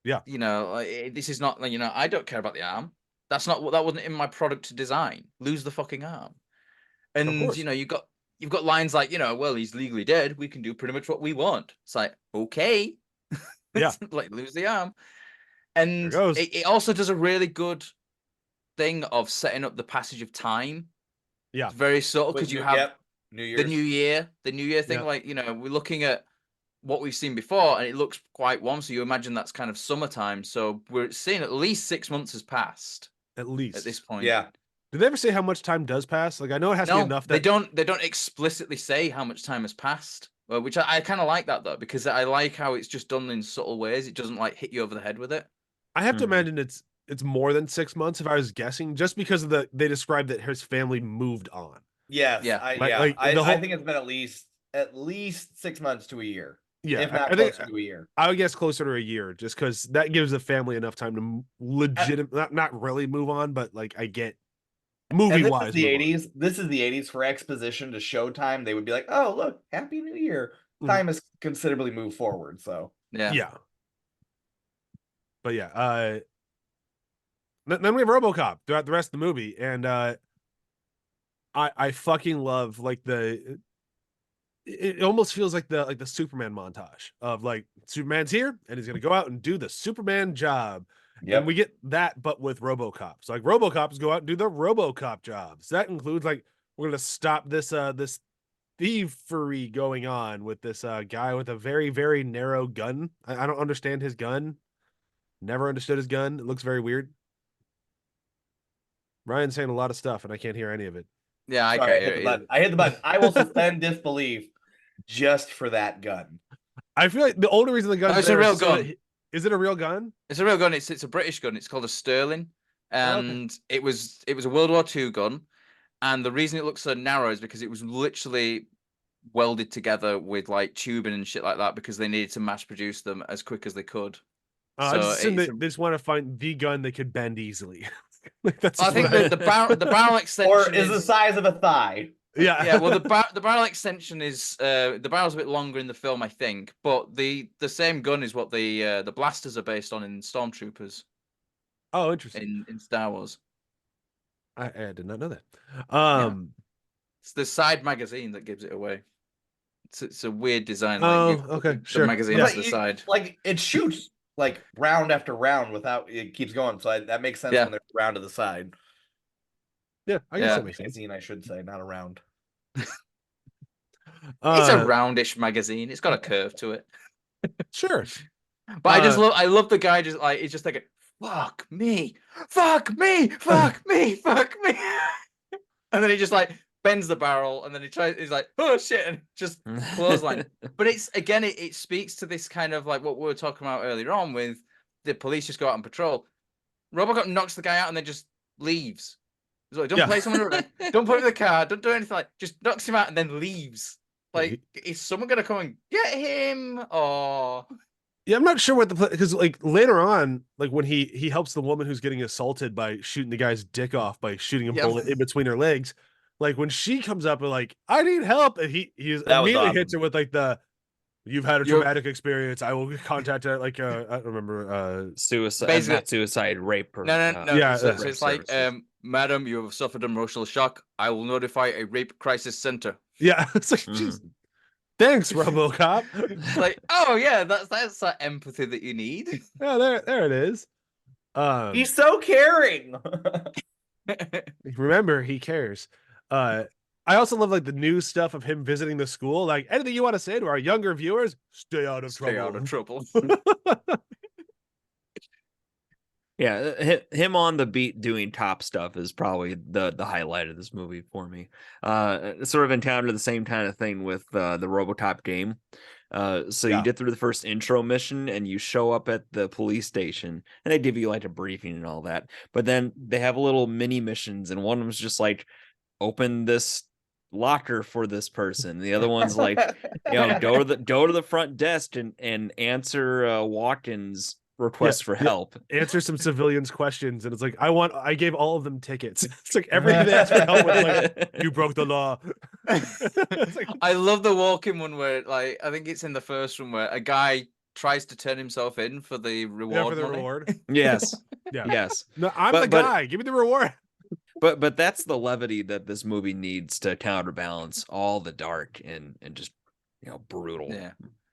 Yeah. You know, this is not like, you know, I don't care about the arm. That's not what, that wasn't in my product to design. Lose the fucking arm. And course. you know, you've got lines like, you know, well, he's legally dead. We can do pretty much what we want. It's like, okay. Yeah. Like lose the arm. And There it goes. it also does a really good thing of setting up the passage of time. Yeah. It's very subtle because you have New Year's. the New Year thing. Yeah. Like, you know, we're looking at what we've seen before and it looks quite warm. So you imagine that's kind of summertime. So we're seeing at least 6 months has passed At least at this point. Yeah. Did they ever say how much time does pass? Like I know it has to be No, enough they that don't explicitly say how much time has passed. Which I kind of like that though, because I like how it's just done in subtle ways. It doesn't like hit you over the head with it. I have to Mhm. imagine it's more than 6 months if I was guessing, just because of they described that his family moved on. Yes. Yeah. I think it's been at least 6 months to a year. Yeah, If not I think closer to a year. I would guess closer to a year, just because that gives the family enough time to not really move on, but like I get movie And this wise. is the 80s. This is the 80s for exposition to showtime. They would be like, "Oh, look, Happy New Year." Time has considerably moved forward, so. Yeah. But yeah, then we have RoboCop throughout the rest of the movie, and I fucking love like it almost feels like the Superman montage of like Superman's here and he's gonna go out and do the Superman job. And we get that, but with RoboCop. So like RoboCops go out and do the RoboCop jobs. That includes like we're gonna stop this thievery going on with this guy with a very, very narrow gun. I don't understand his gun. Never understood his gun. It looks very weird. Ryan's saying a lot of stuff and I can't hear any of it. Yeah, I Sorry, can't I hit hear the it button. I hit the button. I will suspend disbelief just for that gun. I feel like the only reason the gun it's a real gun. Is it a real gun? It's a real gun. It's a British gun. It's called a Sterling, and it was a World War II gun. And the reason it looks so narrow is because it was literally welded together with like tubing and shit like that because they needed to mass produce them as quick as they could. I just assume they just want to find the gun they could bend easily. Like that's I think the barrel extension or is the size of a thigh. Yeah, well, the barrel extension is the barrel's a bit longer in the film, I think, but the same gun is what the blasters are based on in Stormtroopers. Oh, interesting. In Star Wars, I did not know that. It's the side magazine that gives it away. It's a weird design. Okay, sure. The magazine to the side, like it shoots like round after round without it keeps going. So that makes sense when they're round to the side. Yeah, I guess that makes sense. Magazine, I should say, not a round. It's a roundish magazine. It's got a curve to it. Sure. But I love the guy just like he's just like fuck me, fuck me, fuck me, fuck me. And then he just like bends the barrel and then he's like, oh shit, and just clothesline. But it's again, it speaks to this kind of like what we were talking about earlier on with the police just go out on patrol. Robocop knocks the guy out and then just leaves. He's like, don't play someone, don't put him in the car, don't do anything, like just knocks him out and then leaves. Like, is someone gonna come and get him? Or yeah, I'm not sure what because like later on, like when he helps the woman who's getting assaulted by shooting the guy's dick off by shooting a bullet in between her legs. Like when she comes up and like, I need help, and he immediately hits her with like you've had a traumatic experience. I will contact like I don't remember suicide, not suicide, rape. Or, no. Yeah, so it's like, madam, you have suffered emotional shock. I will notify a rape crisis center. Yeah, it's like, thanks, RoboCop. It's like, oh yeah, that's that empathy that you need. Yeah, there it is. He's so caring. Remember, he cares. I also love like the news stuff of him visiting the school. Like anything you want to say to our younger viewers, stay out of trouble. Stay out of trouble. Yeah, him on the beat doing top stuff is probably the highlight of this movie for me. Sort of encountered the same kind of thing with the RoboCop game. You get through the first intro mission and you show up at the police station and they give you like a briefing and all that. But then they have little mini missions and one of them's just like open this locker for this person. The other one's like, go to the front desk and answer walk-ins requests for help. Answer some civilians' questions, and it's like I gave all of them tickets. It's like everything they asked for help with, like, you broke the law. I love the walk-in one where, like, I think it's in the first one where a guy tries to turn himself in for the reward. Reward. Yes. Yeah. Yes. No, I'm the guy. Give me the reward. But that's the levity that this movie needs to counterbalance all the dark and just brutal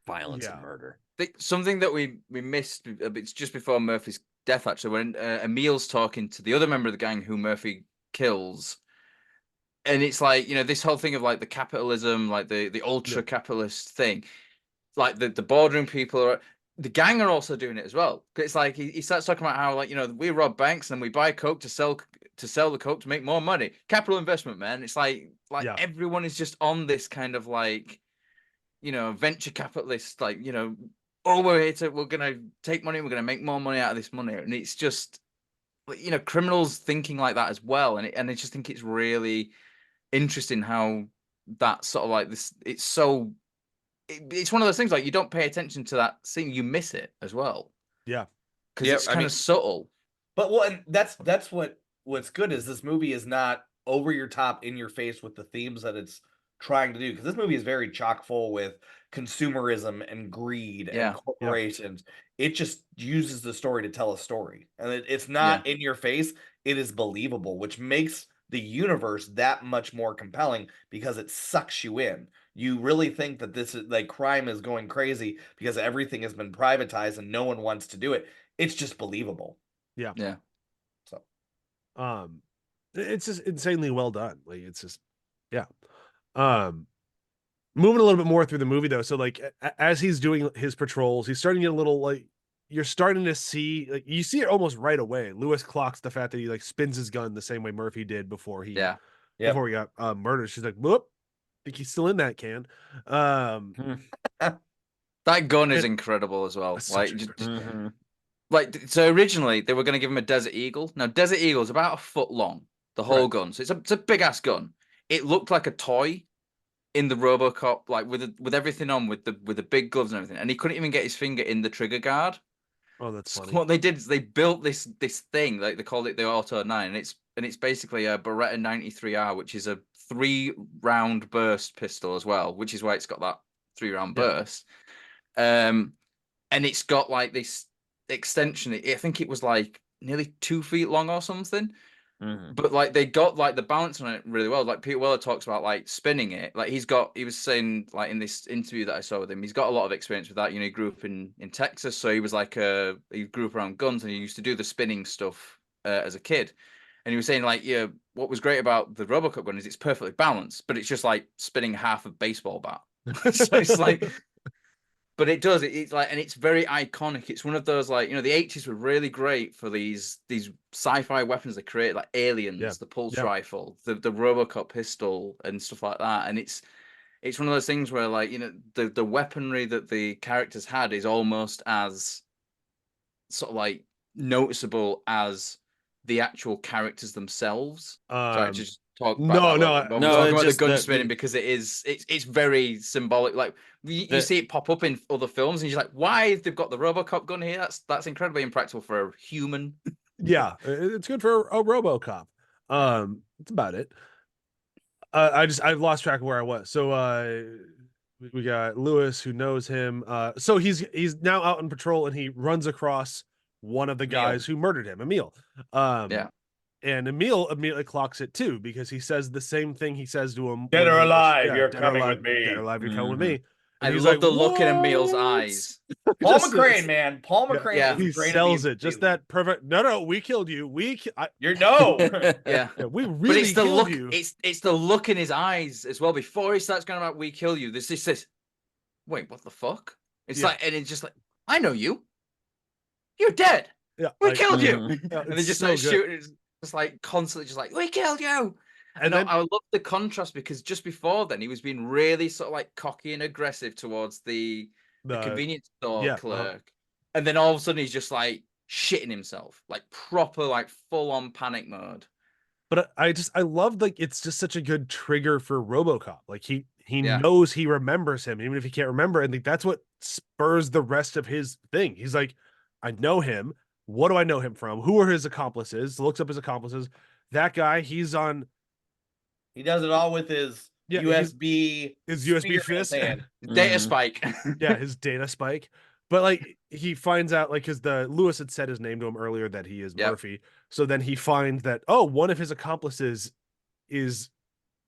violence and murder. Something that we missed, it's just before Murphy's death, actually, when Emil's talking to the other member of the gang who Murphy kills. And it's like, this whole thing of like the capitalism, like the ultra capitalist thing, like the boardroom people the gang are also doing it as well. It's like he starts talking about how, like, we rob banks and we buy coke to sell the coke to make more money. Capital investment, man. It's like everyone is just on this kind of like, venture capitalist, like, we're gonna take money, we're gonna make more money out of this money, and it's just, criminals thinking like that as well, and I just think it's really interesting how that sort of like this. It's one of those things, like, you don't pay attention to that scene, you miss it as well. Yeah, because it's kind of subtle. But and that's what's good is this movie is not over your top, in your face with the themes that it's trying to do, because this movie is very chock full with consumerism and greed and corporations. It just uses the story to tell a story, and it's not in your face. It is believable, which makes the universe that much more compelling because it sucks you in. You really think that this is like crime is going crazy because everything has been privatized and no one wants to do it. It's just believable. Yeah. So, it's just insanely well done. Like, it's just, moving a little bit more through the movie though. So like as he's doing his patrols, he's starting to get a little, like, you're starting to see, like, you see it almost right away. Lewis clocks the fact that he like spins his gun the same way Murphy did before he got murdered. She's like, whoop, think he's still in that can. That gun is incredible as well. Like, like, so originally they were going to give him a Desert Eagle. Now, Desert Eagle is about a foot long, the whole gun. So it's a big ass gun. It looked like a toy in the Robocop, like with everything on, with the big gloves and everything, and he couldn't even get his finger in the trigger guard. Oh, that's funny. What they did is they built this thing, like they called it the Auto 9, and it's basically a Beretta 93R, which is a 3-round burst pistol as well, which is why it's got that 3-round burst. And it's got like this extension. I think it was like nearly 2 feet long or something. But like they got like the balance on it really well. Like Peter Weller talks about like spinning it. Like he was saying, like, in this interview that I saw with him, he's got a lot of experience with that. He grew up in Texas, so he was like he grew up around guns, and he used to do the spinning stuff as a kid. And he was saying, like, what was great about the Robocop gun is it's perfectly balanced, but it's just like spinning half a baseball bat. So it's like, but it does. It's like, and it's very iconic. It's one of those, like, the 80s were really great for these sci-fi weapons they created, like Aliens, the pulse rifle, the Robocop pistol, and stuff like that. And it's one of those things where, like, the weaponry that the characters had is almost as sort of like noticeable as the actual characters themselves. Sorry, just talk about the gun spinning, because it's very symbolic. Like, you see it pop up in other films, and you're like, why they've got the Robocop gun here? That's incredibly impractical for a human. Yeah, it's good for a Robocop. That's about it. I've lost track of where I was. So we got Lewis, who knows him. So he's now out on patrol, and he runs across one of the guys who murdered him, Emil. And Emil immediately clocks it too, because he says the same thing he says to him. Dead or alive, you're coming with me. Dead or alive, you're coming with me. And I love the look in Emil's eyes. Paul McCrane, man. Paul McCrane. He sells it. Just that perfect. No, we killed you. You're no. We really killed you. It's the look in his eyes as well. Before he starts going about "we kill you," there's this. Wait, what the fuck? It's like, and it's just like, I know you. You're dead. Yeah, we killed you. And they just start shooting. It's like constantly, just like, we killed you. And then, I love the contrast, because just before then he was being really sort of like cocky and aggressive towards the convenience store clerk, and then all of a sudden he's just like shitting himself, like proper, like full on panic mode. But I love, like, it's just such a good trigger for RoboCop. Like he Yeah. knows he remembers him, even if he can't remember. And like that's what spurs the rest of his thing. He's like, I know him. What do I know him from? Who are his accomplices? Looks up his accomplices. That guy, he's on. He does it all with his Yeah, USB. his USB spear in his fist. hand. Data Mhm. spike. Yeah, his data spike. But like he finds out, like, because the Lewis had said his name to him earlier that he is Yep. Murphy. So then he finds that, oh, one of his accomplices is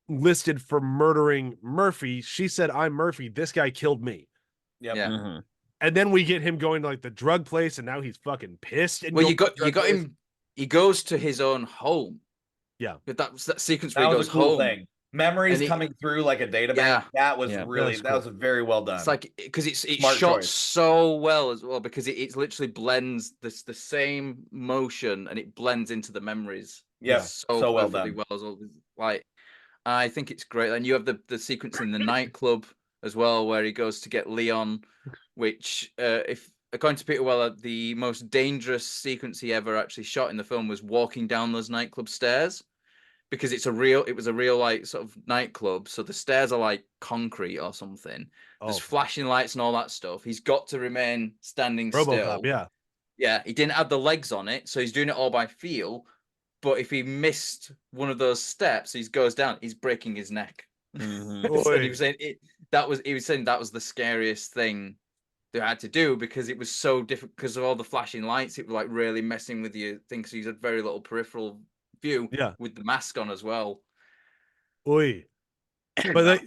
listed for murdering Murphy. She said, I'm Murphy. This guy killed me. Yep. Yeah. Mhm. And then we get him going to like the drug place, and now he's fucking pissed. And Well, going you got to the drug place. him. He goes to his own home. Yeah. But that sequence where That he was goes a cool home. thing. Memories And he- coming through like a database. Yeah. That was Yeah. really That that was was very well done. It's like because it's Smart shot choice. so well as well because it literally blends the same motion and it blends into the memories. Yeah, so well perfectly done. well as well. Like I think it's great. And you have the sequence in the nightclub as well where he goes to get Leon, which if according to Peter Weller, the most dangerous sequence he ever actually shot in the film was walking down those nightclub stairs. Because it was a real like sort of nightclub, so the stairs are like concrete or something. There's Oh, flashing lights and all that stuff. He's got to remain standing RoboCop, still. yeah. Yeah, he didn't have the legs on it, so he's doing it all by feel. But if he missed one of those steps, he goes down. He's breaking his neck. Mhm. So Oy. he was saying he was saying that was the scariest thing they had to do because it was so different because of all the flashing lights. It was like really messing with your thing. So he's had very little peripheral view Yeah. with the mask on as well. Oy. But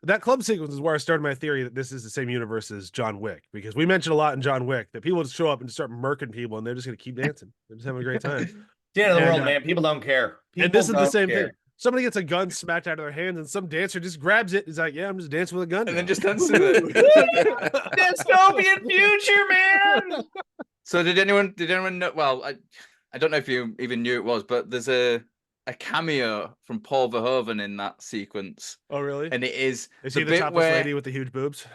that club sequence is where I started my theory that this is the same universe as John Wick, because we mentioned a lot in John Wick that people just show up and just start murking people and they're just gonna keep dancing. They're just having a great time. It's the end of the And, world, man. People don't care. And this is People the don't same care. thing. Somebody gets a gun smacked out of their hands and some dancer just grabs it. He's like, yeah, I'm just dancing with a gun. And then now." just dances with it. Dystopian future, man. So did anyone know? Well, I don't know if you even knew it was, but there's a cameo from Paul Verhoeven in that sequence, Oh, really? and it is Is the he the bit topless where, lady with the huge boobs?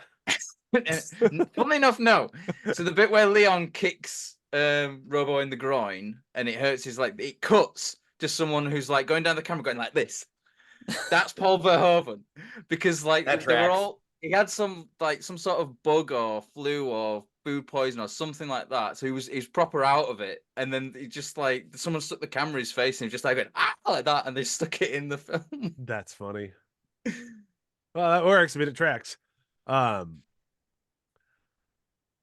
funnily enough, no. So the bit where Leon kicks Robo in the groin and it hurts his like it cuts to someone who's like going down the camera going like this. That's Paul Verhoeven because like That they were tracks. all he had some sort of bug or flu or food poison or something like that. So he was proper out of it, and then he just like someone stuck the camera in his face and he was just like going like that, and they stuck it in the film. That's funny. Well, that works. I mean, it tracks.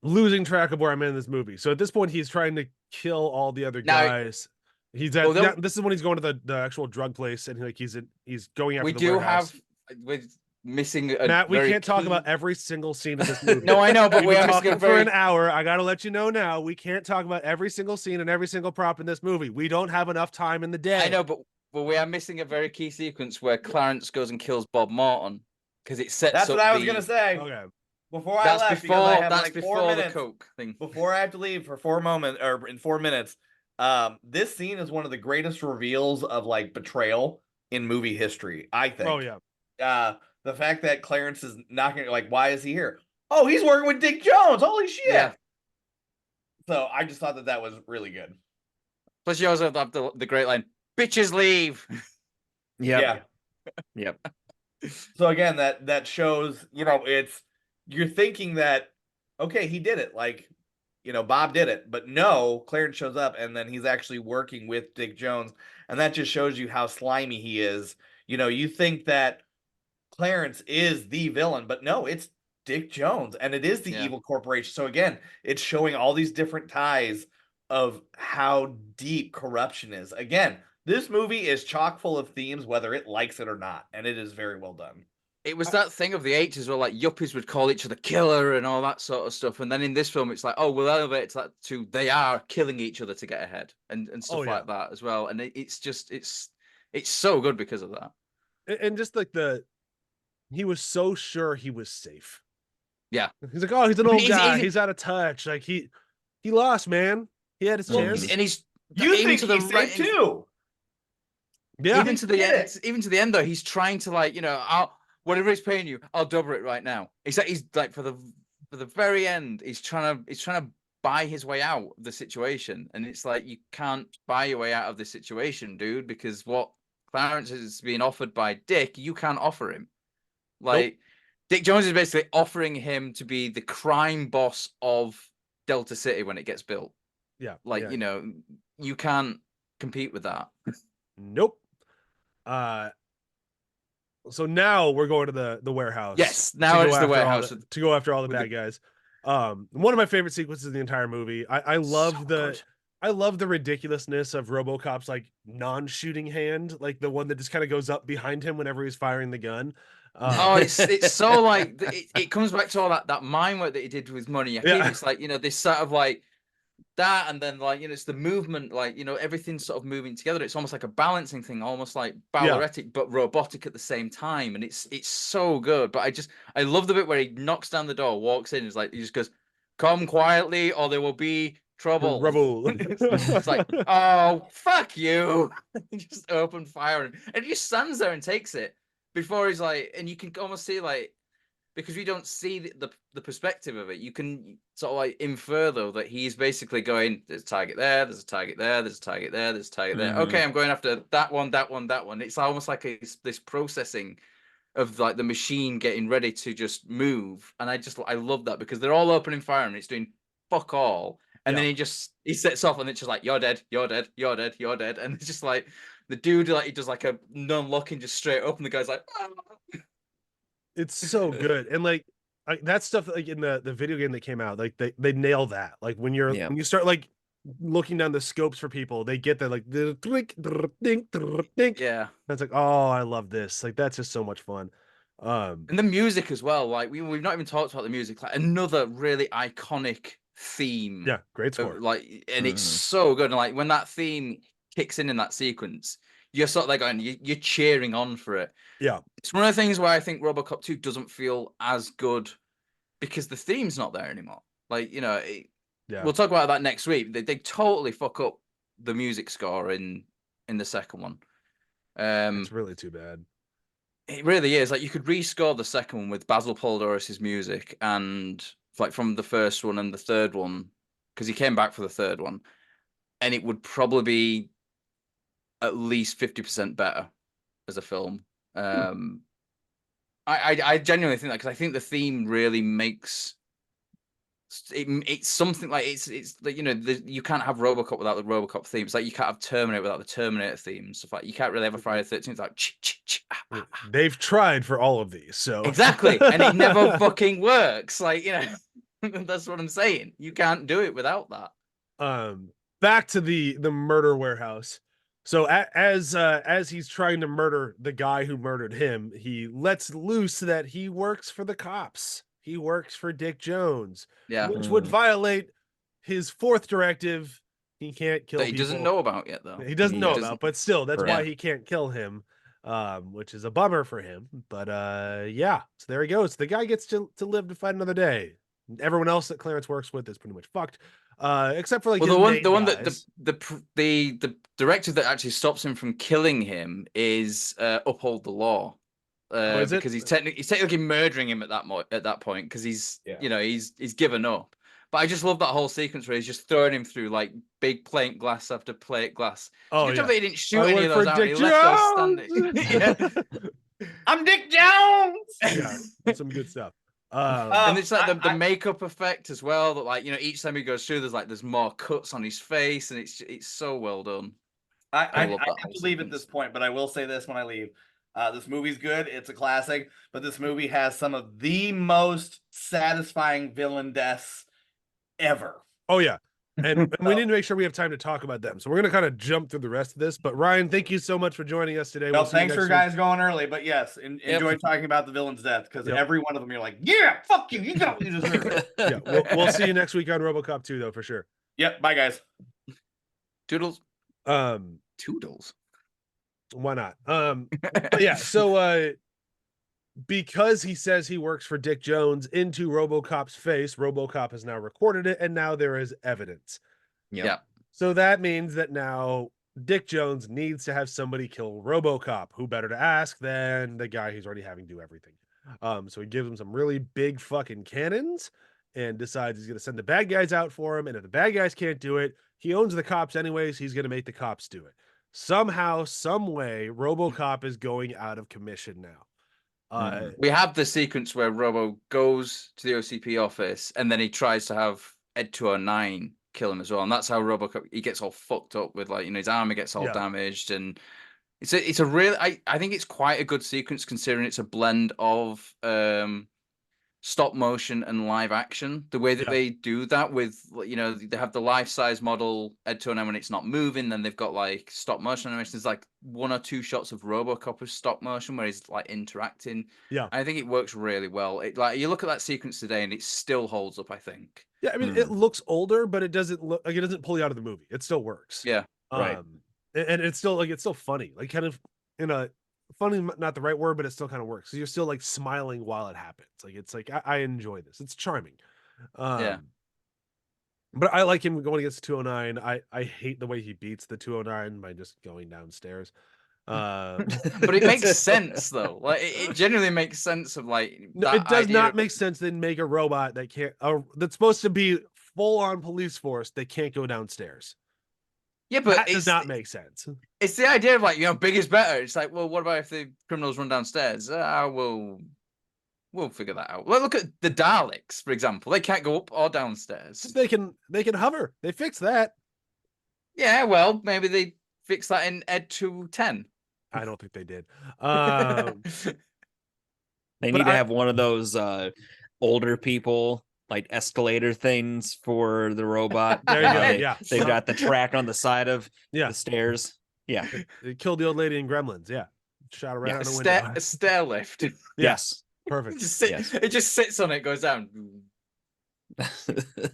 Losing track of where I'm in this movie. So at this point, he's trying to kill all the other Now- guys. He's at. Well, they'll- This is when he's going to the actual drug place, and like he's going after. We the do warehouse. have with missing a Matt, we very can't talk key- about every single scene of this movie. No, I know, but We've we been are missing talking a for very an hour. I gotta let you know now. We can't talk about every single scene and every single prop in this movie. We don't have enough time in the day. I know, but we are missing a very key sequence where Clarence goes and kills Bob Morton because it sets That's up what I was the- gonna say. Okay. Before I That's left, because before I have that's like before 4 the minutes coke thing. before I have to leave for 4 moments or in 4 minutes. This scene is one of the greatest reveals of like betrayal in movie history, I think. Oh yeah. The fact that Clarence is knocking, like, why is he here? Oh, he's working with Dick Jones. Holy shit! Yeah. So I just thought that was really good. Plus, you also have the great line, "Bitches leave." Yep. Yeah. Yep. So again, that shows, it's you're thinking that okay, he did it, like, Bob did it, but no, Clarence shows up and then he's actually working with Dick Jones, and that just shows you how slimy he is. You think that Clarence is the villain, but no, it's Dick Jones, and it is the Yeah. evil corporation. So again, it's showing all these different ties of how deep corruption is. Again, this movie is chock full of themes, whether it likes it or not, and it is very well done. It was that thing of the 80s where like yuppies would call each other killer and all that sort of stuff, and then in this film it's like, oh, we'll elevate it to that to they are killing each other to get ahead and stuff Oh, yeah. like that as well. And it's just it's so good because of that. And just like he was so sure he was safe. Yeah. He's like, oh, he's an old He's- guy. he's- He's out of touch. Like he lost, man. He had his Well, chance. He's You even think to the he's right- safe too? Yeah. even to the did end, it. even to the end though, he's trying to like, whatever he's paying you, I'll double it right now. He's like for the very end, he's trying to buy his way out of the situation. And it's like, you can't buy your way out of this situation, dude, because what Clarence is being offered by Dick, you can't offer him. Like, Dick Jones is basically offering him to be the crime boss of Delta City when it gets built. Yeah. Like, yeah. you know, you can't compete with that. Nope. So now we're going to the warehouse. Yes, now it's the warehouse to go after all the bad guys. One of my favorite sequences in the entire movie. I love I love the ridiculousness of RoboCop's like non-shooting hand, like the one that just kind of goes up behind him whenever he's firing the gun. Oh, it's so like it comes back to all that mind work that he did with Money. Yeah. It's like, you know, this sort of like that, and then like, you know, it's the movement, like, you know, everything's sort of moving together. It's almost like a balancing thing, almost like balleretic, but robotic at the same time. And it's so good. But I love the bit where he knocks down the door, walks in, is like, he just goes, "Come quietly, or there will be trouble." It's like, oh, fuck you. He just opened fire, and he just stands there and takes it before he's like, and you can almost see like, because we don't see the perspective of it, you can sort of like infer though that he's basically going, there's a target there, there's a target there, there's a target there, there's a target there. Okay, I'm going after that one, that one, that one. It's almost like this processing of like the machine getting ready to just move. And I love that, because they're all opening fire and it's doing fuck all. And then he sets off, and it's just like, you're dead, you're dead, you're dead, you're dead. And it's just like the dude, like, he does like a non-locking just straight up, and the guy's like, ah. It's so good. And like that stuff, like in the video game that came out, like they nail that. Like when you start like looking down the scopes for people, they get that like the think. Yeah. That's like, oh, I love this. Like that's just so much fun. And the music as well. Like we've not even talked about the music. Like another really iconic theme. Yeah, great score. Like, and it's so good. And like when that theme kicks in that sequence, you're sort of like going, you're cheering on for it. Yeah. It's one of the things where I think Robocop 2 doesn't feel as good because the theme's not there anymore. Like, you know, we'll talk about that next week. They totally fuck up the music score in the second one. It's really too bad. It really is. Like, you could rescore the second one with Basil Polidoris's music, and like from the first one and the third one, because he came back for the third one, and it would probably be at least 50% better as a film. I genuinely think that, because I think the theme really makes it's something like it's like, you know, you can't have Robocop without the Robocop theme. It's like you can't have Terminator without the Terminator theme. Stuff like you can't really have a Friday the 13th like They've tried for all of these, so exactly, and it never fucking works. Like, you know, that's what I'm saying. You can't do it without that. Back to the murder warehouse. So as he's trying to murder the guy who murdered him, he lets loose that he works for the cops. He works for Dick Jones, which would violate his fourth directive. He can't kill that he doesn't know about yet, though. He doesn't know about, but still, that's why he can't kill him, which is a bummer for him. But yeah, so there he goes. The guy gets to live to fight another day. Everyone else that Clarence works with is pretty much fucked. Except for like the one that the directive that actually stops him from killing him is Uphold the Law, because he's technically murdering him at that point, because he's you know, he's given up. But I just love that whole sequence where he's just throwing him through like big plate glass after plate glass. Oh, good job that he didn't shoot any of those out. Dick He left those standing. I'm Dick Jones. Yeah, some good stuff. And it's like the makeup effect as well, that like, you know, each time he goes through, there's more cuts on his face, and it's so well done. I have to leave at this point, but I will say this when I leave. This movie's good, it's a classic, but this movie has some of the most satisfying villain deaths ever. Oh yeah, and we need to make sure we have time to talk about them, so we're gonna kind of jump through the rest of this. But Ryan, thank you so much for joining us today. Well, thanks for guys going early, but yes, enjoy talking about the villain's death, because every one of them you're like, yeah, fuck you, you got what you deserve. Yeah, we'll see you next week on RoboCop 2 though, for sure. Yep, bye guys. Toodles. Toodles. Why not? But yeah, so because he says he works for Dick Jones into RoboCop's face, RoboCop has now recorded it, and now there is evidence. Yeah. So that means that now Dick Jones needs to have somebody kill RoboCop. Who better to ask than the guy who's already having to do everything? So he gives him some really big fucking cannons, and decides he's going to send the bad guys out for him. And if the bad guys can't do it, he owns the cops anyways. He's going to make the cops do it. Somehow, some way, Robocop is going out of commission now. We have the sequence where Robo goes to the OCP office and then he tries to have Ed 209 kill him as well, and that's how Robocop he gets all fucked up with, like, you know, his armor gets all damaged, and it's a real I think it's quite a good sequence considering it's a blend of stop motion and live action. The way that they do that with, you know, they have the life-size model Ed 209 when it's not moving, then they've got like stop motion animation. There's like 1 or 2 shots of Robocop with stop motion where he's like interacting. I think it works really well. It, like, you look at that sequence today and it still holds up, I think. I mean, it looks older, but it doesn't look like, it doesn't pull you out of the movie. It still works. Right. And it's still like, it's still funny, like kind of in a funny, not the right word, but it still kind of works. So you're still like smiling while it happens. Like, it's like, I enjoy this. It's charming. But I like him going against 209. I hate the way he beats the 209 by just going downstairs. But it makes sense though. Like, it genuinely makes sense of like, no, it does not make sense then make a robot that can't, that's supposed to be full on police force, they can't go downstairs. Yeah, but that does not make sense. It's the idea of like, you know, big is better. It's like, well, what about if the criminals run downstairs? We'll figure that out. Well, look at the Daleks, for example. They can't go up or downstairs. They can hover. They fix that. Yeah, well, maybe they fix that in Ed 210. I don't think they did. They need to have one of those older people like escalator things for the robot. There you go. They've got the track on the side of the stairs. They killed the old lady in Gremlins. Shot around out the window. A stair lift. Yes. Perfect. It just sits on it, goes down.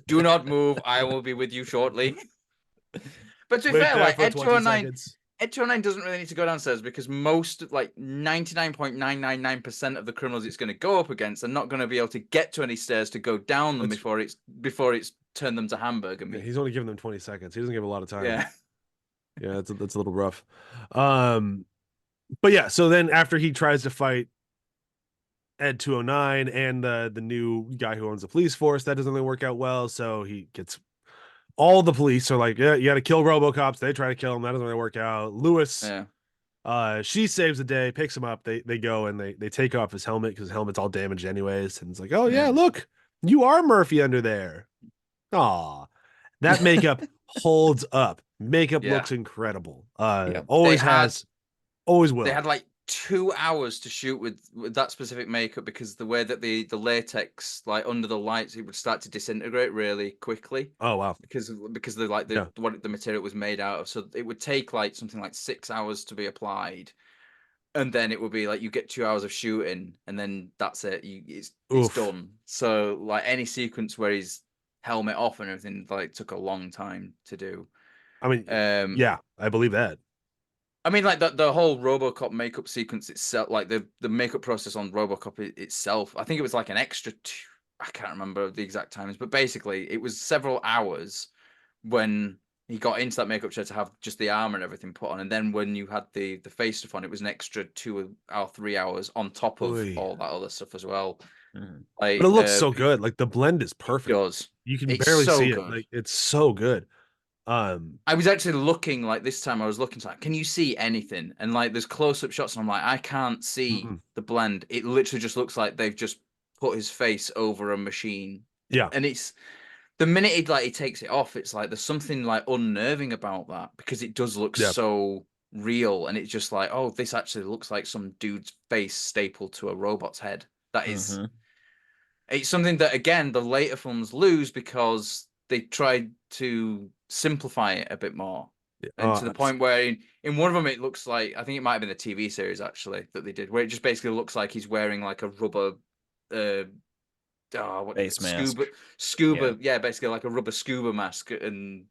Do not move. I will be with you shortly. But to be fair, like Ed 209 doesn't really need to go downstairs because most, like 99.999% of the criminals it's going to go up against are not going to be able to get to any stairs to go down them before it's turned them to hamburger meat. He's only giving them 20 seconds. He doesn't give a lot of time. Yeah, that's a little rough. But yeah, so then after he tries to fight Ed 209 and the new guy who owns the police force, that doesn't really work out well. So he gets, all the police are like, yeah, you got to kill Robocops. They try to kill him. That doesn't really work out. Lewis, she saves the day, picks him up. They go and they take off his helmet because his helmet's all damaged anyways. And it's like, oh yeah, look, you are Murphy under there. Aw, that makeup holds up. Makeup looks incredible. Always has, always will. They had like 2 hours to shoot with that specific makeup because the way that the latex, like under the lights, it would start to disintegrate really quickly. Oh wow! Because the like what the material was made out of, so it would take like something like 6 hours to be applied, and then it would be like you get 2 hours of shooting, and then that's it. It's done. So like any sequence where he's helmet off and everything, like took a long time to do. I mean, yeah, I believe that. I mean, like the whole Robocop makeup sequence itself, like the makeup process on Robocop itself, I think it was like an extra I can't remember the exact times, but basically it was several hours when he got into that makeup chair to have just the armor and everything put on, and then when you had the face stuff on, it was an extra 2 or 3 hours on top of all that other stuff as well. Like, but it looks so good. Like the blend is perfect. It does. You can barely see it. Like it's so good. I was actually looking, like this time I was looking to like, can you see anything? And like there's close-up shots and I'm like, I can't see the blend. It literally just looks like they've just put his face over a machine. Yeah. And it's the minute he takes it off, it's like there's something like unnerving about that because it does look so real, and it's just like, oh, this actually looks like some dude's face stapled to a robot's head. That is it's something that again the later films lose because they tried to simplify it a bit more, and to the point where in one of them it looks like, I think it might have been the TV series actually that they did, where it just basically looks like he's wearing like a rubber face mask. Scuba, basically like a rubber scuba mask. And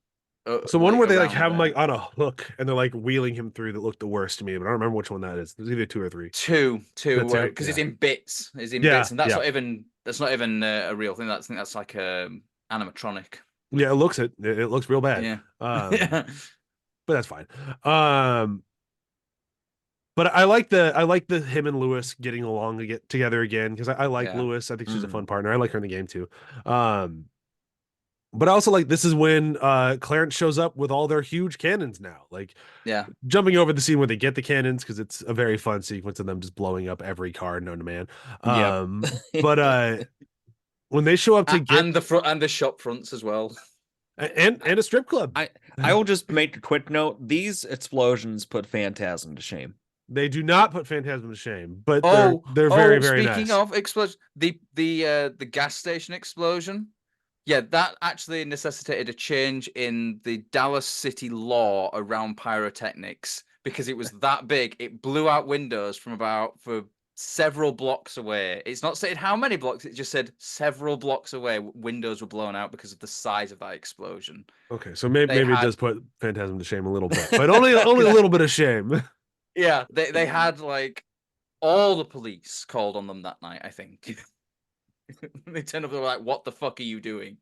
so one where they like have him like on a hook and they're like wheeling him through, that looked the worst to me, but I don't remember which one that is. There's either 2 or 3. Two, because it's in bits. It's in bits, and that's not even a real thing. I think that's like animatronic. Yeah, it looks real bad. Yeah. But that's fine. But I like the him and Lewis getting along to get together again because I like Yeah. Lewis. I think she's a fun partner. I like her in the game too. But also like this is when Clarence shows up with all their huge cannons now. Like Yeah. jumping over the scene where they get the cannons because it's a very fun sequence of them just blowing up every car known to man. But when they show up to get and the front and the shop fronts as well. and a strip club. I will just make a quick note. These explosions put Phantasm to shame. They do not put Phantasm to shame, but they're very, very nice. Speaking of explosion, the gas station explosion, yeah, that actually necessitated a change in the Dallas city law around pyrotechnics because it was that big. It blew out windows for several blocks away. It's not stated how many blocks, it just said several blocks away windows were blown out because of the size of that explosion. Okay, so maybe it does put Phantasm to shame a little bit, but only a little bit of shame. Yeah, they had like all the police called on them that night, I think. They turned up, they were like, what the fuck are you doing?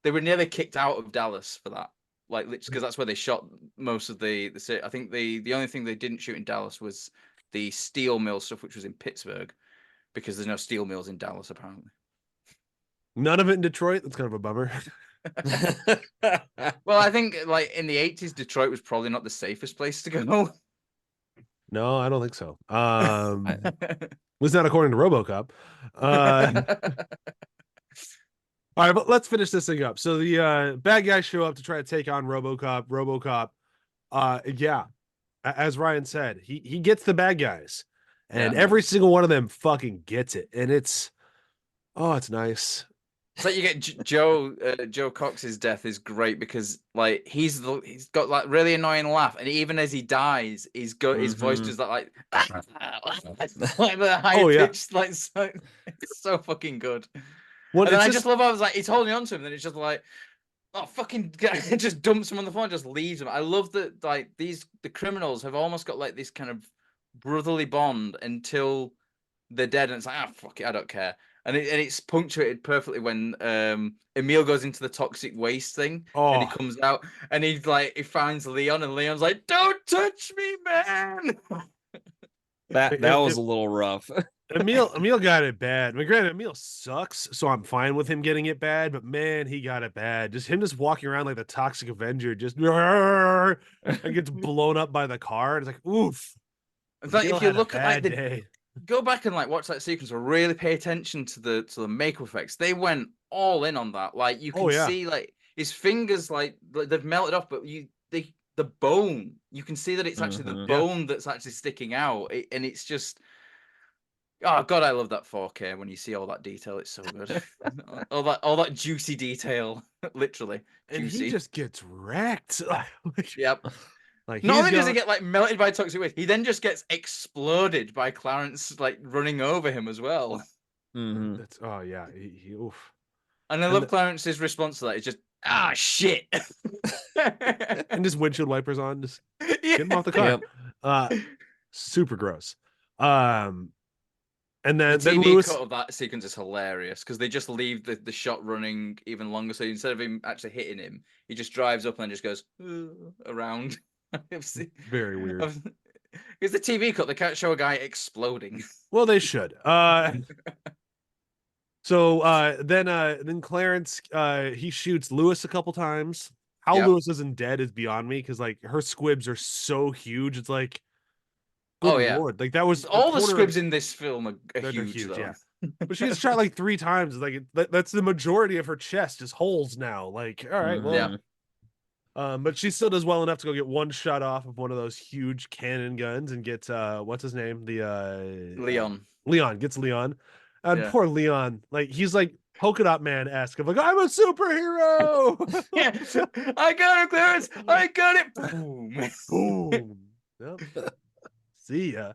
They were nearly kicked out of Dallas for that. Like, because that's where they shot most of the I think the only thing they didn't shoot in Dallas was the steel mill stuff, which was in Pittsburgh, because there's no steel mills in Dallas, apparently. None of it in Detroit. That's kind of a bummer. Well, I think like in the 80s, Detroit was probably not the safest place to go. No, I don't think so. At least not according to Robocop. All right, but let's finish this thing up. So the bad guys show up to try to take on Robocop. Robocop, yeah, as Ryan said, he gets the bad guys, and every single one of them fucking gets it, and it's nice. It's like you get Joe Cox's death is great because like he's got like really annoying laugh, and even as he dies, his voice does that like like the high pitched like so, it's so fucking good. Well, and then I just love how I was like he's holding on to him, then it's just like fucking it just dumps him on the floor and just leaves him. I love that like the criminals have almost got like this kind of brotherly bond until they're dead, and it's like fuck it, I don't care. And it's punctuated perfectly when Emil goes into the toxic waste thing, and he comes out and he finds Leon, and Leon's like, "Don't touch me, man." That was a little rough. Emil got it bad. I mean, granted, Emil sucks, so I'm fine with him getting it bad. But man, he got it bad. Just him walking around like the Toxic Avenger, just and gets blown up by the car. It's like oof. It's like if you look at like go back and like watch that sequence or really pay attention to the makeup effects. They went all in on that. Like you can see like his fingers like they've melted off, but the bone, you can see that it's actually the bone that's actually sticking out. And it's just oh god, I love that 4K when you see all that detail. It's so good. all that juicy detail, literally. And juicy. he just gets wrecked. Yep. Like not only does he get like melted by toxic waste, he then just gets exploded by Clarence like running over him as well. That's oof. And I love Clarence's response to that. It's just shit. And just windshield wipers on, just get him off the car. Yep. Super gross. And then the TV Lewis cut of that sequence is hilarious because they just leave the shot running even longer. So instead of him actually hitting him, he just drives up and just goes around. Very weird. Because the TV cut, they can't show a guy exploding. Well, they should. So then Clarence he shoots Lewis a couple times. How Lewis isn't dead is beyond me because like her squibs are so huge. It's like good Lord. Like that was all the squibs in this film are huge though. Yeah. But she gets shot like 3 times. Like that's the majority of her chest is holes now. Like, all right, well. But she still does well enough to go get one shot off of one of those huge cannon guns and get what's his name? The Leon. Leon gets Leon. And poor Leon, like he's like Polka Dot Man-esque of like, I'm a superhero. Yeah, I got it, Clarence. I got it. Boom. Boom. Yep. See ya.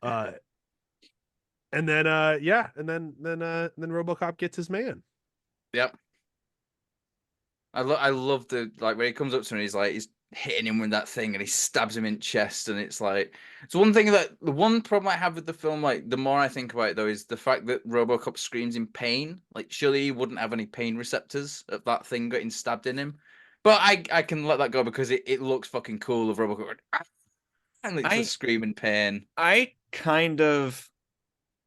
And then and then Robocop gets his man. Yep. I love the like when he comes up to him, he's hitting him with that thing, and he stabs him in chest, and it's like it's one thing that the one problem I have with the film, like the more I think about it though, is the fact that Robocop screams in pain. Like surely he wouldn't have any pain receptors of that thing getting stabbed in him. But I can let that go because it looks fucking cool of Robocop going, And it's a screaming pain. I kind of,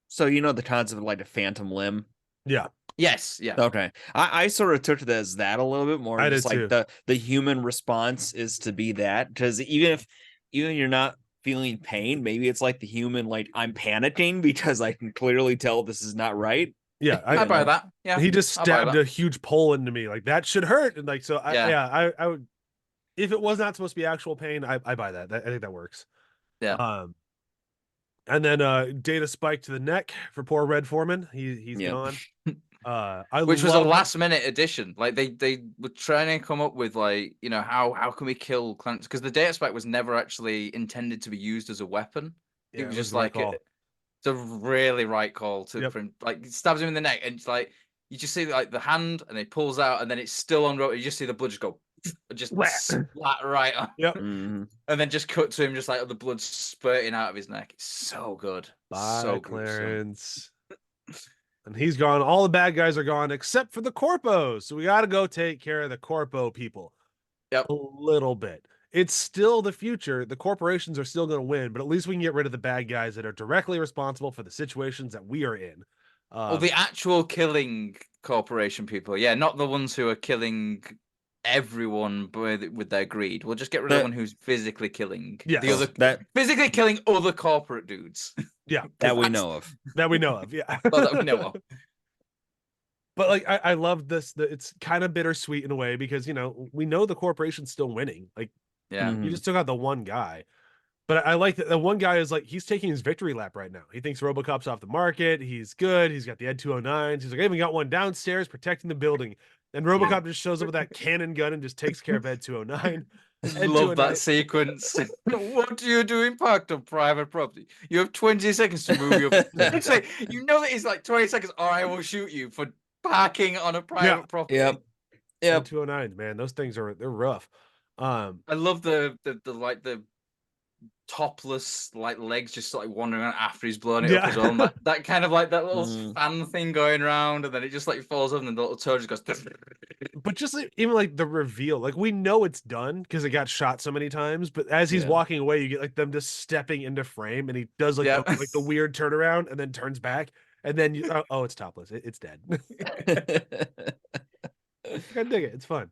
so you know the concept of like a phantom limb. Yeah. Yes. Yeah. Okay. I sort of took it as that a little bit more. I Just did like the human response is to be that, because even you're not feeling pain, maybe it's like the human, like I'm panicking because I can clearly tell this is not right. Yeah. I buy that. Yeah. He just I'll buy stabbed that. a huge pole into me. Like that should hurt. And like, so I would, if it was not supposed to be actual pain, I buy that. I think that works. Yeah. And then Data spike to the neck for poor Red Foreman. He's gone. Which was a last minute addition. Like they were trying to come up with like, you know, how can we kill Clancy? Because the data spike was never actually intended to be used as a weapon. Yeah, it was just like it's a really right call to like stabs him in the neck, and it's like you just see like the hand and it pulls out and then it's still on rope. You just see the blood just go just splat right on. Yep. Mm-hmm. And then just cut to him just like the blood spurting out of his neck. It's so good. Bye, so Clarence. And he's gone. All the bad guys are gone except for the corpos. So we got to go take care of the corpo people. Yep. A little bit. It's still the future. The corporations are still going to win, but at least we can get rid of the bad guys that are directly responsible for the situations that we are in. Well, the actual killing corporation people, yeah, not the ones who are killing everyone with their greed. We'll just get rid of the one who's physically killing. Yes. The other physically killing other corporate dudes. Yeah, that we know of. That we know of. Yeah, that we know of. But like, I love this. It's kind of bittersweet in a way because you know we know the corporation's still winning. Like, yeah, you just took out the one guy. But I like that the one guy is like he's taking his victory lap right now. He thinks Robocop's off the market. He's good. He's got the Ed 209s. He's like, I even got one downstairs protecting the building. And Robocop just shows up with that cannon gun and just takes care of Ed 209. I love that sequence. What are you doing parked on private property? You have 20 seconds to move your. It's like, you know that it's like 20 seconds, or I will shoot you for parking on a private property. Yep. Ed 209s, man, those things they're rough. I love the like the topless like legs just sort of like wandering around after he's blown it up as well. That kind of like that little fan thing going around, and then it just like falls up, and then the little toe just goes. But just even like the reveal, like we know it's done because it got shot so many times. But as he's walking away, you get like them just stepping into frame, and he does like the weird turnaround, and then turns back, and then oh, it's topless. It's dead. I dig it. It's fun.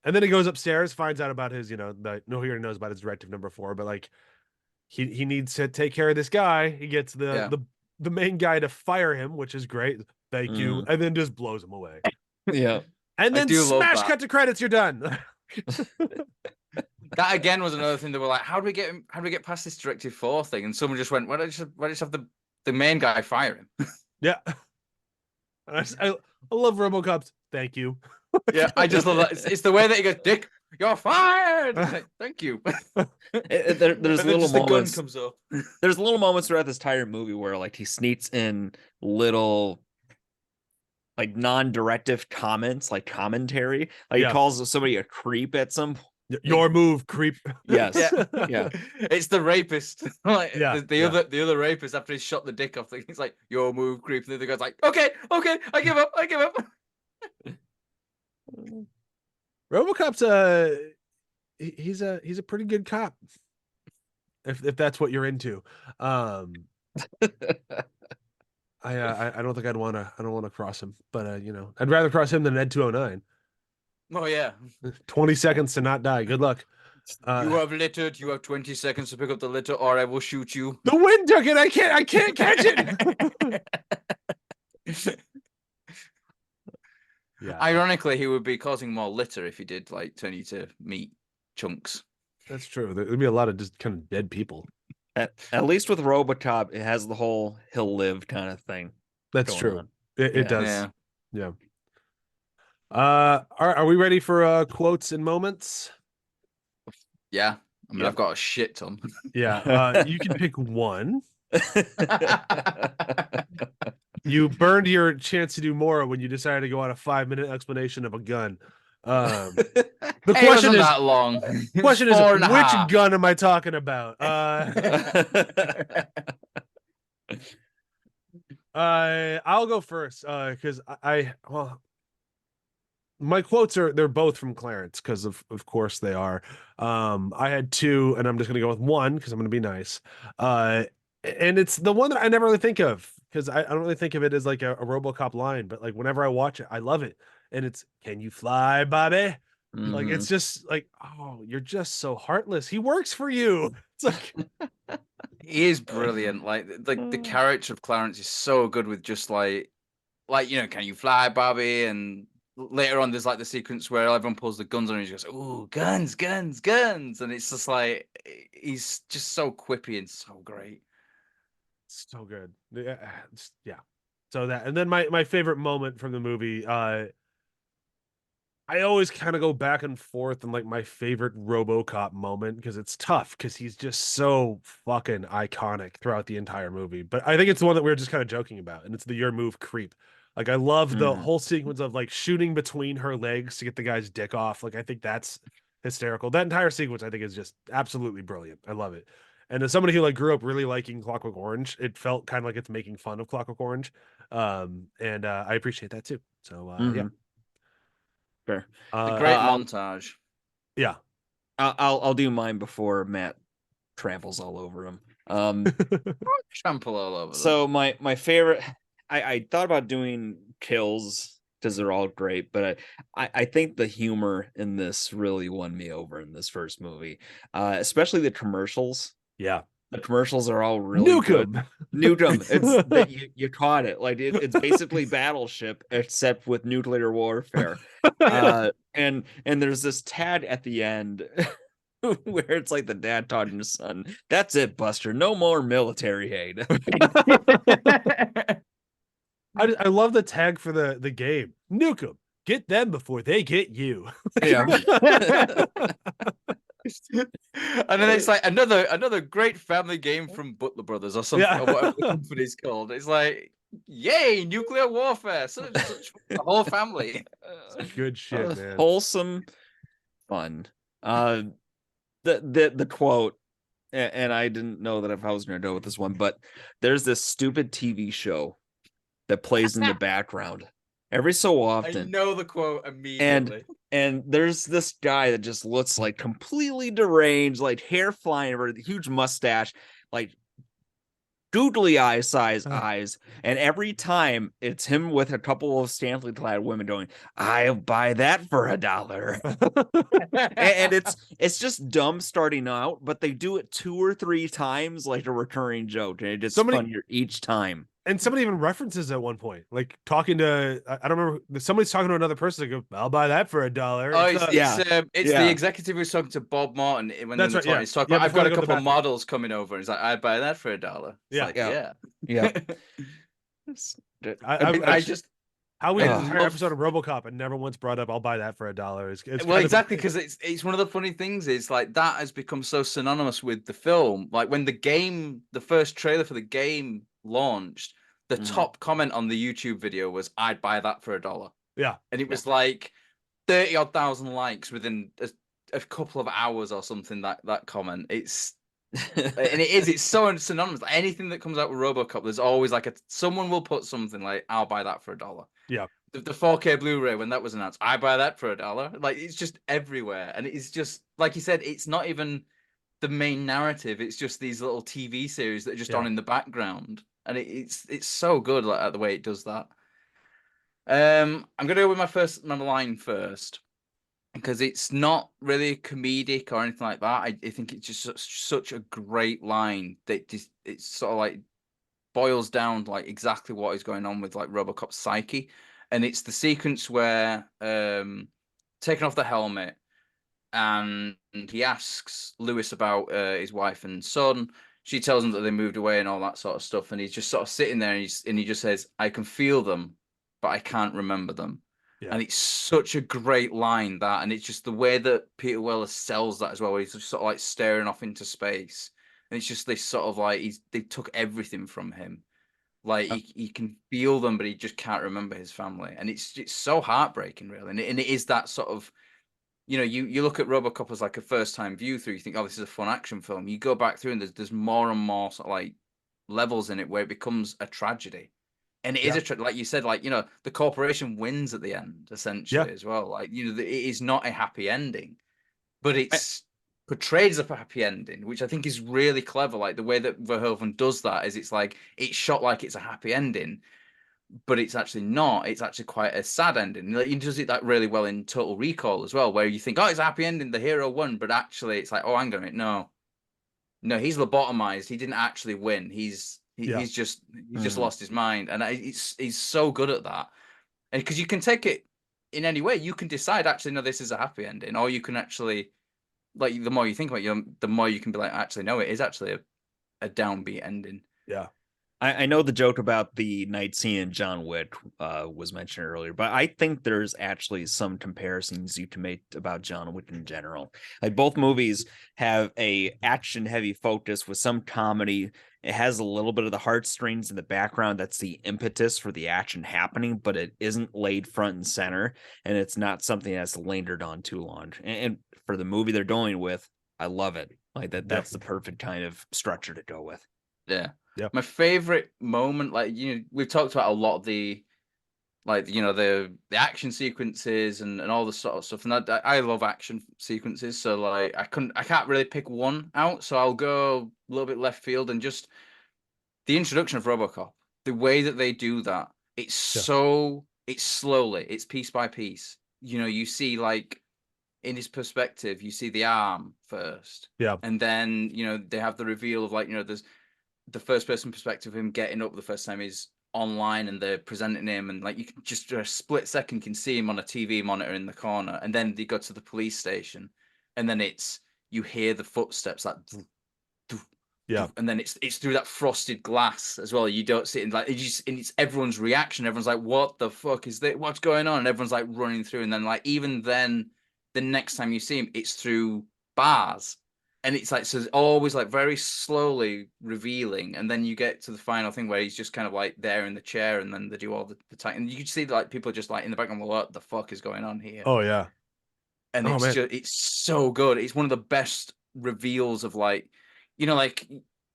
And then he goes upstairs, finds out about his, no, he already knows about his directive number 4, but like he needs to take care of this guy. He gets the main guy to fire him, which is great. Thank you. And then just blows him away. Yeah. And then smash cut to credits, you're done. That again was another thing that we're like, how do we get past this directive 4 thing? And someone just went, why don't you just have the main guy fire him? Yeah. I love Robocop's thank you. Yeah, I just love that. It's the way that he goes, Dick, you're fired. Like, thank you. There's little moments. The gun comes up. There's little moments throughout this entire movie where like he sneaks in little like non-directive comments, like commentary. Like he calls somebody a creep at some point. Your move, creep. Yes. Yeah. It's the rapist. Like the other rapist after he's shot the dick off. He's like, your move, creep. And the other guy's like, okay, I give up. Robocop's he's a pretty good cop. If that's what you're into. I don't think I don't want to cross him, but I'd rather cross him than Ed 209. Oh yeah. 20 seconds to not die. Good luck. You have littered. You have 20 seconds to pick up the litter, or I will shoot you. The wind took it. I can't catch it. Yeah. Ironically, he would be causing more litter if he did like turn you to meat chunks. That's true. There'd be a lot of just kind of dead people. At least with Robocop, it has the whole he'll live kind of thing. That's true. It does. Yeah. Are we ready for quotes and moments? Yeah. I mean, I've got a shit ton. Yeah. You can pick one. You burned your chance to do more when you decided to go on a 5-minute explanation of a gun. The question is that long. Question is which gun am I talking about? I'll go first because my quotes they're both from Clarence because of course they are. I had two, and I'm just gonna go with one because I'm gonna be nice. Uh, and it's the one that I never really think of because I don't really think of it as like a RoboCop line, but like whenever I watch it, I love it. And it's "Can you fly, Bobby?" Like it's just like, oh, you're just so heartless. He works for you. It's like He is brilliant. Like the character of Clarence is so good with just like can you fly, Bobby? And later on, there's like the sequence where everyone pulls the guns on him. And he goes, "Ooh, guns, guns, guns!" And it's just like he's just so quippy and so great. so good. Yeah, yeah. So that, and then my favorite moment from the movie. I always kind of go back and forth on like my favorite RoboCop moment because it's tough because he's just so fucking iconic throughout the entire movie. But I think it's the one that we were just kind of joking about, and it's the "Your Move Creep." Like I love the whole sequence of like shooting between her legs to get the guy's dick off. Like I think that's hysterical. That entire sequence I think is just absolutely brilliant. I love it. And as somebody who like grew up really liking Clockwork Orange, it felt kind of like it's making fun of Clockwork Orange. And I appreciate that too. So yeah. Fair. It's a great montage. Yeah. I'll do mine before Matt tramples all over him. Trample all over them. So my favorite, I thought about doing kills because they're all great, but I think the humor in this really won me over in this first movie, especially the commercials. Yeah. The commercials are all really good. Nukem. It's that you caught it. Like it's basically Battleship except with nuclear warfare. And there's this tad at the end where it's like the dad talking to his son. "That's it, Buster. No more military aid." I love the tag for the game. "Nukem. Get them before they get you." Yeah. And then it's like another great family game from Butler Brothers or something, Yeah. or whatever the company's called. It's like, yay, nuclear warfare! Such the whole family. Good shit, man. Wholesome fun. The quote, and I didn't know that if I was going to go with this one, but there's this stupid TV show that plays in the background every so often. I know the quote immediately. And there's this guy that just looks like completely deranged, like hair flying over, the huge mustache, like googly eye size eyes. And every time it's him with a couple of scantily clad women going, "I'll buy that for $1." and it's just dumb starting out, but they do it 2 or 3 times like a recurring joke, and it gets funnier each time. And somebody even references at one point, like talking to, I don't remember, somebody's talking to another person. They go, "I'll buy that for $1." Oh, it's the executive who's talking to Bob Martin when that's right. Yeah. He's talking about, "I've got a couple of models coming over." And he's like, "I'd buy that for $1." It's like, yeah. I just how we had an entire episode of RoboCop and never once brought up "I'll buy that for $1." It's well, exactly, because it's one of the funny things is like that has become so synonymous with the film. Like when the first trailer for the game launched, the top comment on the YouTube video was, "I'd buy that for $1." Yeah, and it was like 30-odd thousand likes within a couple of hours or something. That comment, it's it's so synonymous. Anything that comes out with RoboCop, there's always like someone will put something like, "I'll buy that for $1." Yeah. The 4K Blu-ray when that was announced, "I buy that for $1." Like it's just everywhere, and it's just like you said, it's not even the main narrative. It's just these little TV series that are just on in the background, and it's so good like the way it does that. I'm gonna go with my line first, because it's not really comedic or anything like that. I think it's just such a great line that it's sort of like boils down to like exactly what is going on with like RoboCop's psyche, and it's the sequence where taking off the helmet, and he asks Lewis about his wife and son. She tells him that they moved away and all that sort of stuff, and he's just sort of sitting there, and he just says, "I can feel them, but I can't remember them." Yeah. And it's such a great line, that, and it's just the way that Peter Weller sells that as well, where he's just sort of like staring off into space, and it's just this sort of like they took everything from him, like he can feel them, but he just can't remember his family, and it's so heartbreaking, really, and it is that sort of, you look at RoboCop as like a first time view through, you think, oh, this is a fun action film. You go back through, and there's more and more sort of like levels in it where it becomes a tragedy. And it is like you said, like, the corporation wins at the end, essentially, as well. Like, it is not a happy ending, but it's portrayed as a happy ending, which I think is really clever. Like, the way that Verhoeven does that is it's like, it's shot like it's a happy ending, but it's actually not. It's actually quite a sad ending. Like, he does it that really well in Total Recall as well, where you think, oh, it's a happy ending, the hero won, but actually it's like, oh, hang on a minute, no, he's lobotomized. He didn't actually win. He's just lost his mind, and he's so good at that. And because you can take it in any way, you can decide actually, no, this is a happy ending, or you can actually, like, the more you think about it, the more you can be like, actually, no, it is actually a downbeat ending. Yeah. I know the joke about the night scene in John Wick was mentioned earlier, but I think there's actually some comparisons you can make about John Wick in general. Like, both movies have a action heavy focus with some comedy. It has a little bit of the heartstrings in the background. That's the impetus for the action happening, but it isn't laid front and center, and it's not something that's lingered on too long. And for the movie they're going with, I love it. Like that's the perfect kind of structure to go with. Yeah. Yep. My favorite moment, like, we've talked about a lot of the, like, the action sequences and all the sort of stuff, and I love action sequences, so like I can't really pick one out, so I'll go a little bit left field, and just the introduction of Robocop, the way that they do that, it's slowly, it's piece by piece. You see, like, in his perspective, you see the arm first, and then they have the reveal of, like, there's the first person perspective of him getting up the first time he's online, and they're presenting him, and like, you can just for a split second can see him on a TV monitor in the corner, and then they go to the police station, and then you hear the footsteps, like, and then it's through that frosted glass as well. You don't see it, like, it's everyone's reaction. Everyone's like, what the fuck is that? What's going on? And everyone's like running through, and then, like, even then the next time you see him, it's through bars. And it's like, so it's always like very slowly revealing, and then you get to the final thing where he's just kind of like there in the chair, and then they do all the time, and you can see that, like, people are just like in the background, what the fuck is going on here? Oh yeah. And it's so good. It's one of the best reveals of, like, like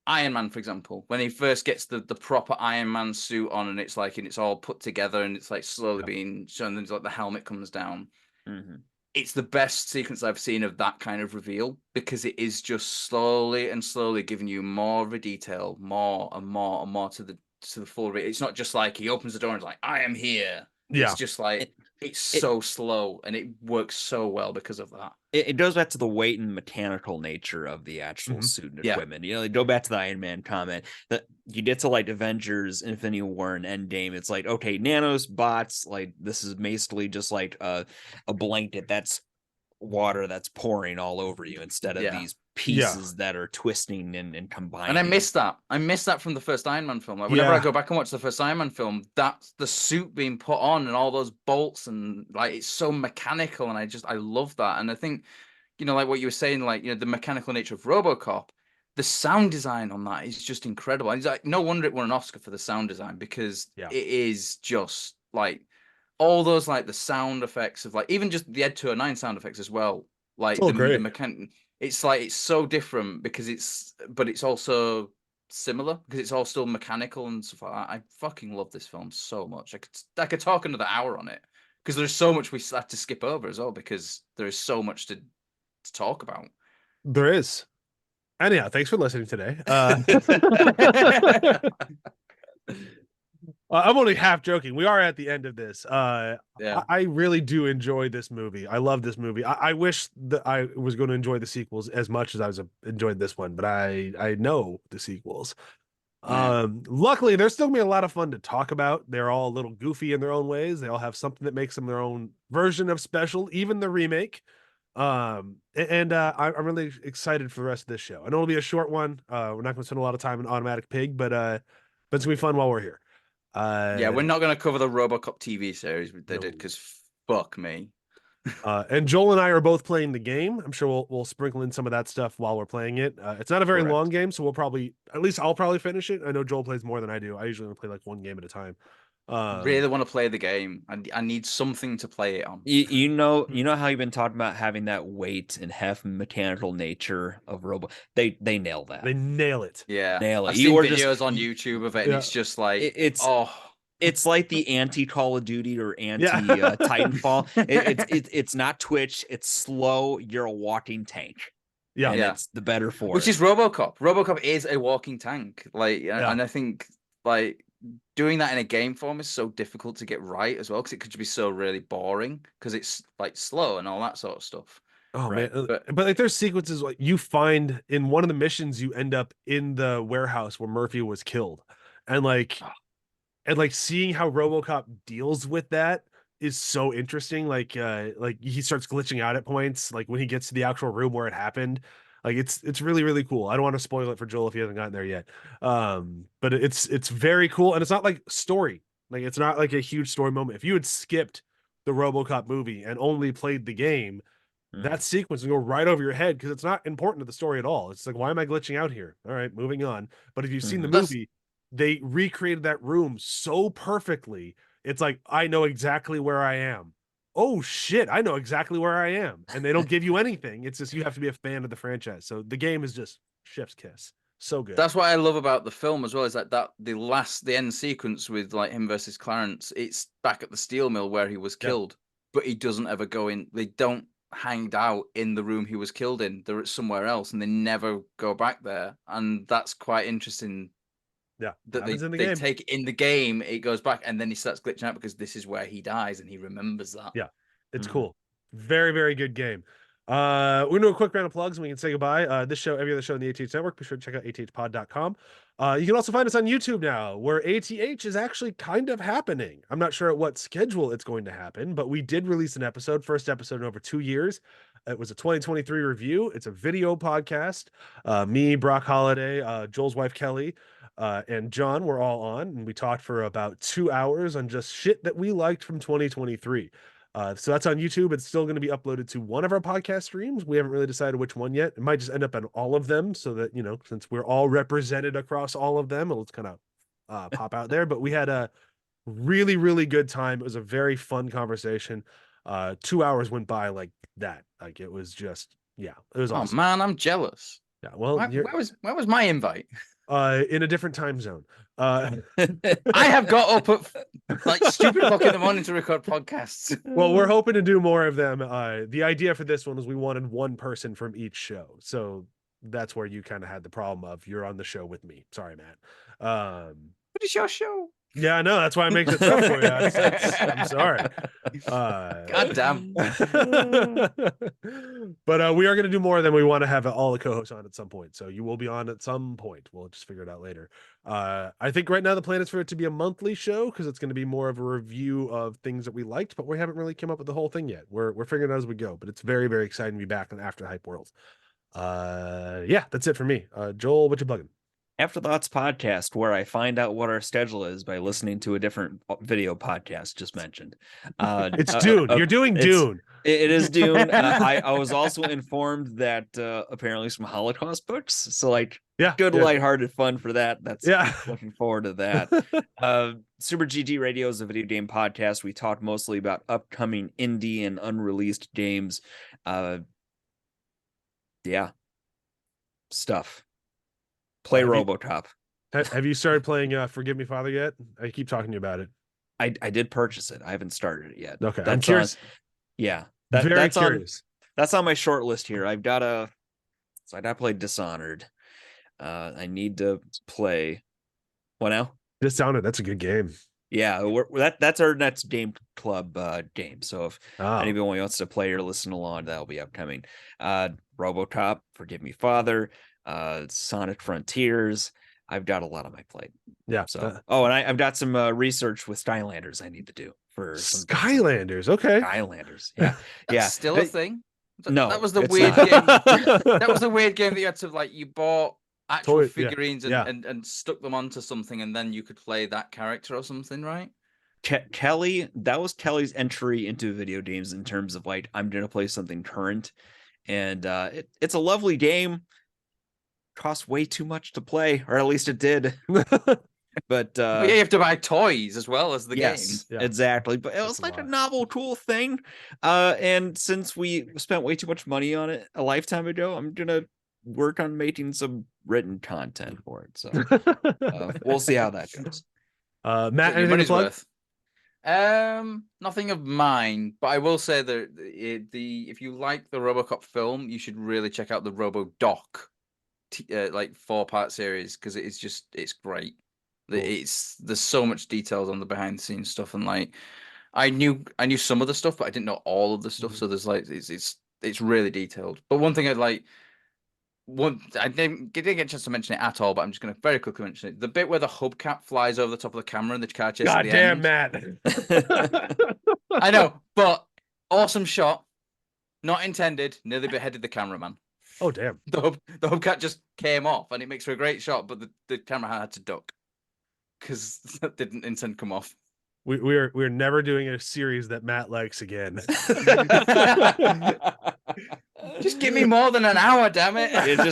Iron Man, for example, when he first gets the proper Iron Man suit on, and it's like, and it's all put together, and it's like slowly being shown, and like the helmet comes down. Mm-hmm. It's the best sequence I've seen of that kind of reveal, because it is just slowly and slowly giving you more of a detail, more and more and more to the full. It's not just like he opens the door and is like, I am here. Yeah. It's just like, it's so slow, and it works so well because of that. It goes back to the weight and mechanical nature of the actual suit and equipment. They go back to the Iron Man comment that you get to, like, Avengers, Infinity War, and Endgame. It's like, okay, nanos, bots, like, this is basically just like a blanket that's water that's pouring all over you, instead of these pieces that are twisting and combining. And I miss that from the first Iron Man film. Like, whenever I go back and watch the first Iron Man film, that's the suit being put on and all those bolts, and like, it's so mechanical, and I love that. And I think, like what you were saying, like, the mechanical nature of Robocop, the sound design on that is just incredible. And it's like, no wonder it won an Oscar for the sound design, because it is just like all those, like, the sound effects of, like, even just the Ed 209 sound effects as well. Like, the mechanic, it's like, it's so different but it's also similar, because it's all still mechanical and stuff like that. I fucking love this film so much. I could talk another hour on it, because there's so much we have to skip over as well, because there is so much to talk about. There is. And yeah, thanks for listening today. I'm only half joking. We are at the end of this. I really do enjoy this movie. I love this movie. I wish that I was going to enjoy the sequels as much as I was enjoyed this one, but I know the sequels. Luckily, there's still gonna be a lot of fun to talk about. They're all a little goofy in their own ways. They all have something that makes them their own version of special, even the remake. I'm really excited for the rest of this show. I know it'll be a short one. We're not going to spend a lot of time in Automatic Pig, but it's gonna be fun while we're here. We're not going to cover the Robocop TV series they did, because fuck me. And Joel and I are both playing the game. I'm sure we'll sprinkle in some of that stuff while we're playing it. It's not a very long game, so I'll probably finish it. I know Joel plays more than I do. I usually only play like one game at a time. Really want to play the game. I need something to play it on. You know how you've been talking about having that weight and half mechanical nature of Robo. They nail that. They nail it. Yeah, nail it. I've seen videos on YouTube of it, and it's just like It's like the anti Call of Duty or anti Yeah. Titanfall. It's not Twitch. It's slow. You're a walking tank. Yeah. And Yeah. it's the better for Which it. is Robocop. Robocop is a walking tank. Like, Yeah. and I think like doing that in a game form is so difficult to get right as well because it could be so really boring because it's like slow and all that sort of stuff. Oh Right. man, but like there's sequences like you find in one of the missions you end up in the warehouse where Murphy was killed, and like seeing how RoboCop deals with that is so interesting. Like he starts glitching out at points, like when he gets to the actual room where it happened. Like it's really really cool. I don't want to spoil it for Joel if he hasn't gotten there yet. But it's very cool, and it's not like story. Like it's not like a huge story moment. If you had skipped the RoboCop movie and only played the game, that sequence will go right over your head because it's not important to the story at all. It's like, why am I glitching out here? All right, moving on. But if you've seen the movie, they recreated that room so perfectly. It's like, I know exactly where I am. Oh shit, I know exactly where I am. And they don't give you anything. It's just you have to be a fan of the franchise. So the game is just chef's kiss. So good. That's what I love about the film as well, is that the end sequence with like him versus Clarence, it's back at the steel mill where he was killed, but he doesn't ever go in. They don't hang out in the room he was killed in. They're somewhere else, and they never go back there. And that's quite interesting. Yeah, that happens in the they game. take in the game, it goes back, and then he starts glitching out because this is where he dies, and he remembers that. Yeah, it's cool. Very, very good game. We're gonna do a quick round of plugs and we can say goodbye. This show, every other show in the ATH network, be sure to check out athpod.com. You can also find us on YouTube now, where ATH is actually kind of happening. I'm not sure at what schedule it's going to happen, but we did release an episode, first episode in over 2 years. It was a 2023 review. It's a video podcast. Me, Brock Holiday, Joel's wife Kelly, and John were all on, and we talked for about 2 hours on just shit that we liked from 2023. So that's on YouTube. It's still going to be uploaded to one of our podcast streams. We haven't really decided which one yet. It might just end up on all of them so that, you know, since we're all represented across all of them, it'll kind of pop out there. But we had a really, really good time. It was a very fun conversation. 2 hours went by like that. Like it was just, yeah, it was awesome. Oh man, I'm jealous. Yeah, well, where was my invite? In a different time zone. I have got up at like stupid o'clock in the morning to record podcasts. Well, we're hoping to do more of them. The idea for this one was we wanted one person from each show. So that's where you kind of had the problem of you're on the show with me. Sorry, Matt. What is your show? Yeah, I know. That's why it makes it tough for you. I'm sorry. God damn. But we are going to do more than we want to have all the co-hosts on at some point. So you will be on at some point. We'll just figure it out later. I think right now the plan is for it to be a monthly show because it's going to be more of a review of things that we liked, but we haven't really come up with the whole thing yet. We're figuring it out as we go, but it's very, very exciting to be back on After Hype World. Yeah, that's it for me. Joel, what you plugging? Afterthoughts podcast, where I find out what our schedule is by listening to a different video podcast just mentioned. It's Dune. You're doing Dune. It is Dune. I was also informed that apparently some Holocaust books. So like, good lighthearted fun for that. That's looking forward to that. Super GG Radio is a video game podcast. We talk mostly about upcoming indie and unreleased games. Stuff. Play Robocop. Have you started playing Forgive Me Father yet? I keep talking to you about it. I did purchase it. I haven't started it yet. Okay, I'm curious. That's curious. That's on my short list here. I gotta play Dishonored. I need to play. What now? Dishonored. That's a good game. Yeah, that's our next game club game. So if anyone wants to play or listen along, that'll be upcoming. Robocop, Forgive Me Father, Sonic Frontiers. I've got a lot on my plate. Yeah. So and I've got some research with Skylanders I need to do for some Skylanders. Okay. Skylanders. Yeah. That's still a thing. No, that was the weird game. That was the weird game that you had to like you bought actual figurines and stuck them onto something and then you could play that character or something, right? Kelly, that was Kelly's entry into video games in terms of like, I'm gonna play something current. And it's a lovely game. Costs way too much to play, or at least it did. But you have to buy toys as well as the game. Yeah. Exactly. But it was like a novel, cool thing. And since we spent way too much money on it a lifetime ago, I'm gonna work on making some written content for it. So we'll see how that goes. Matt, Your anything to money's plug? worth. Nothing of mine, but I will say that if you like the RoboCop film, you should really check out the RoboDoc, like 4-part series, because it's great. Cool. There's so much details on the behind the scenes stuff, and like I knew some of the stuff, but I didn't know all of the stuff. So there's like it's really detailed. But one thing I didn't get a chance to mention it at all, but I'm just going to very quickly mention it. The bit where the hubcap flies over the top of the camera and the car chase at the God damn, end. Matt. I know, but awesome shot. Not intended. Nearly beheaded the cameraman. Oh, damn. The hubcap just came off, and it makes for a great shot, but the camera had to duck because that didn't intend to come off. We're never doing a series that Matt likes again. Just give me more than an hour, damn it. Yeah,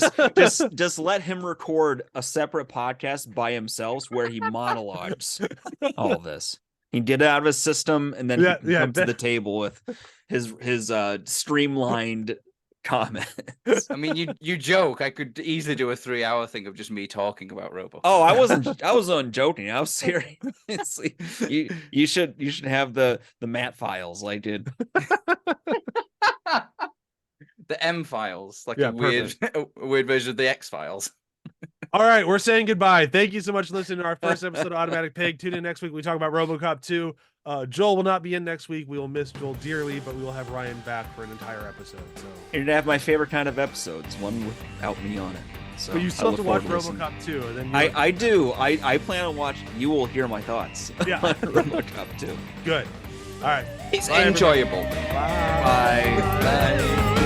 just let him record a separate podcast by himself where he monologues all this. He get it out of his system and then he comes to the table with his streamlined comments. I mean, you joke. I could easily do a 3-hour thing of just me talking about Robo. Oh, I wasn't joking. I was serious. You should have the Matt files like did. The M files, like Yeah, a weird version of the X files. All right, we're saying goodbye. Thank you so much for listening to our first episode of Automatic Pig. Tune in next week. We talk about RoboCop 2. Joel will not be in next week. We will miss Joel dearly, but we will have Ryan back for an entire episode. So You're gonna have my favorite kind of episodes, one without me on it. So but you still I have to look watch forward listening. RoboCop 2. And then I do. I plan on watching. You will hear my thoughts. Yeah. on RoboCop 2. Good. All right. It's Bye, enjoyable. Bye. Bye. Bye.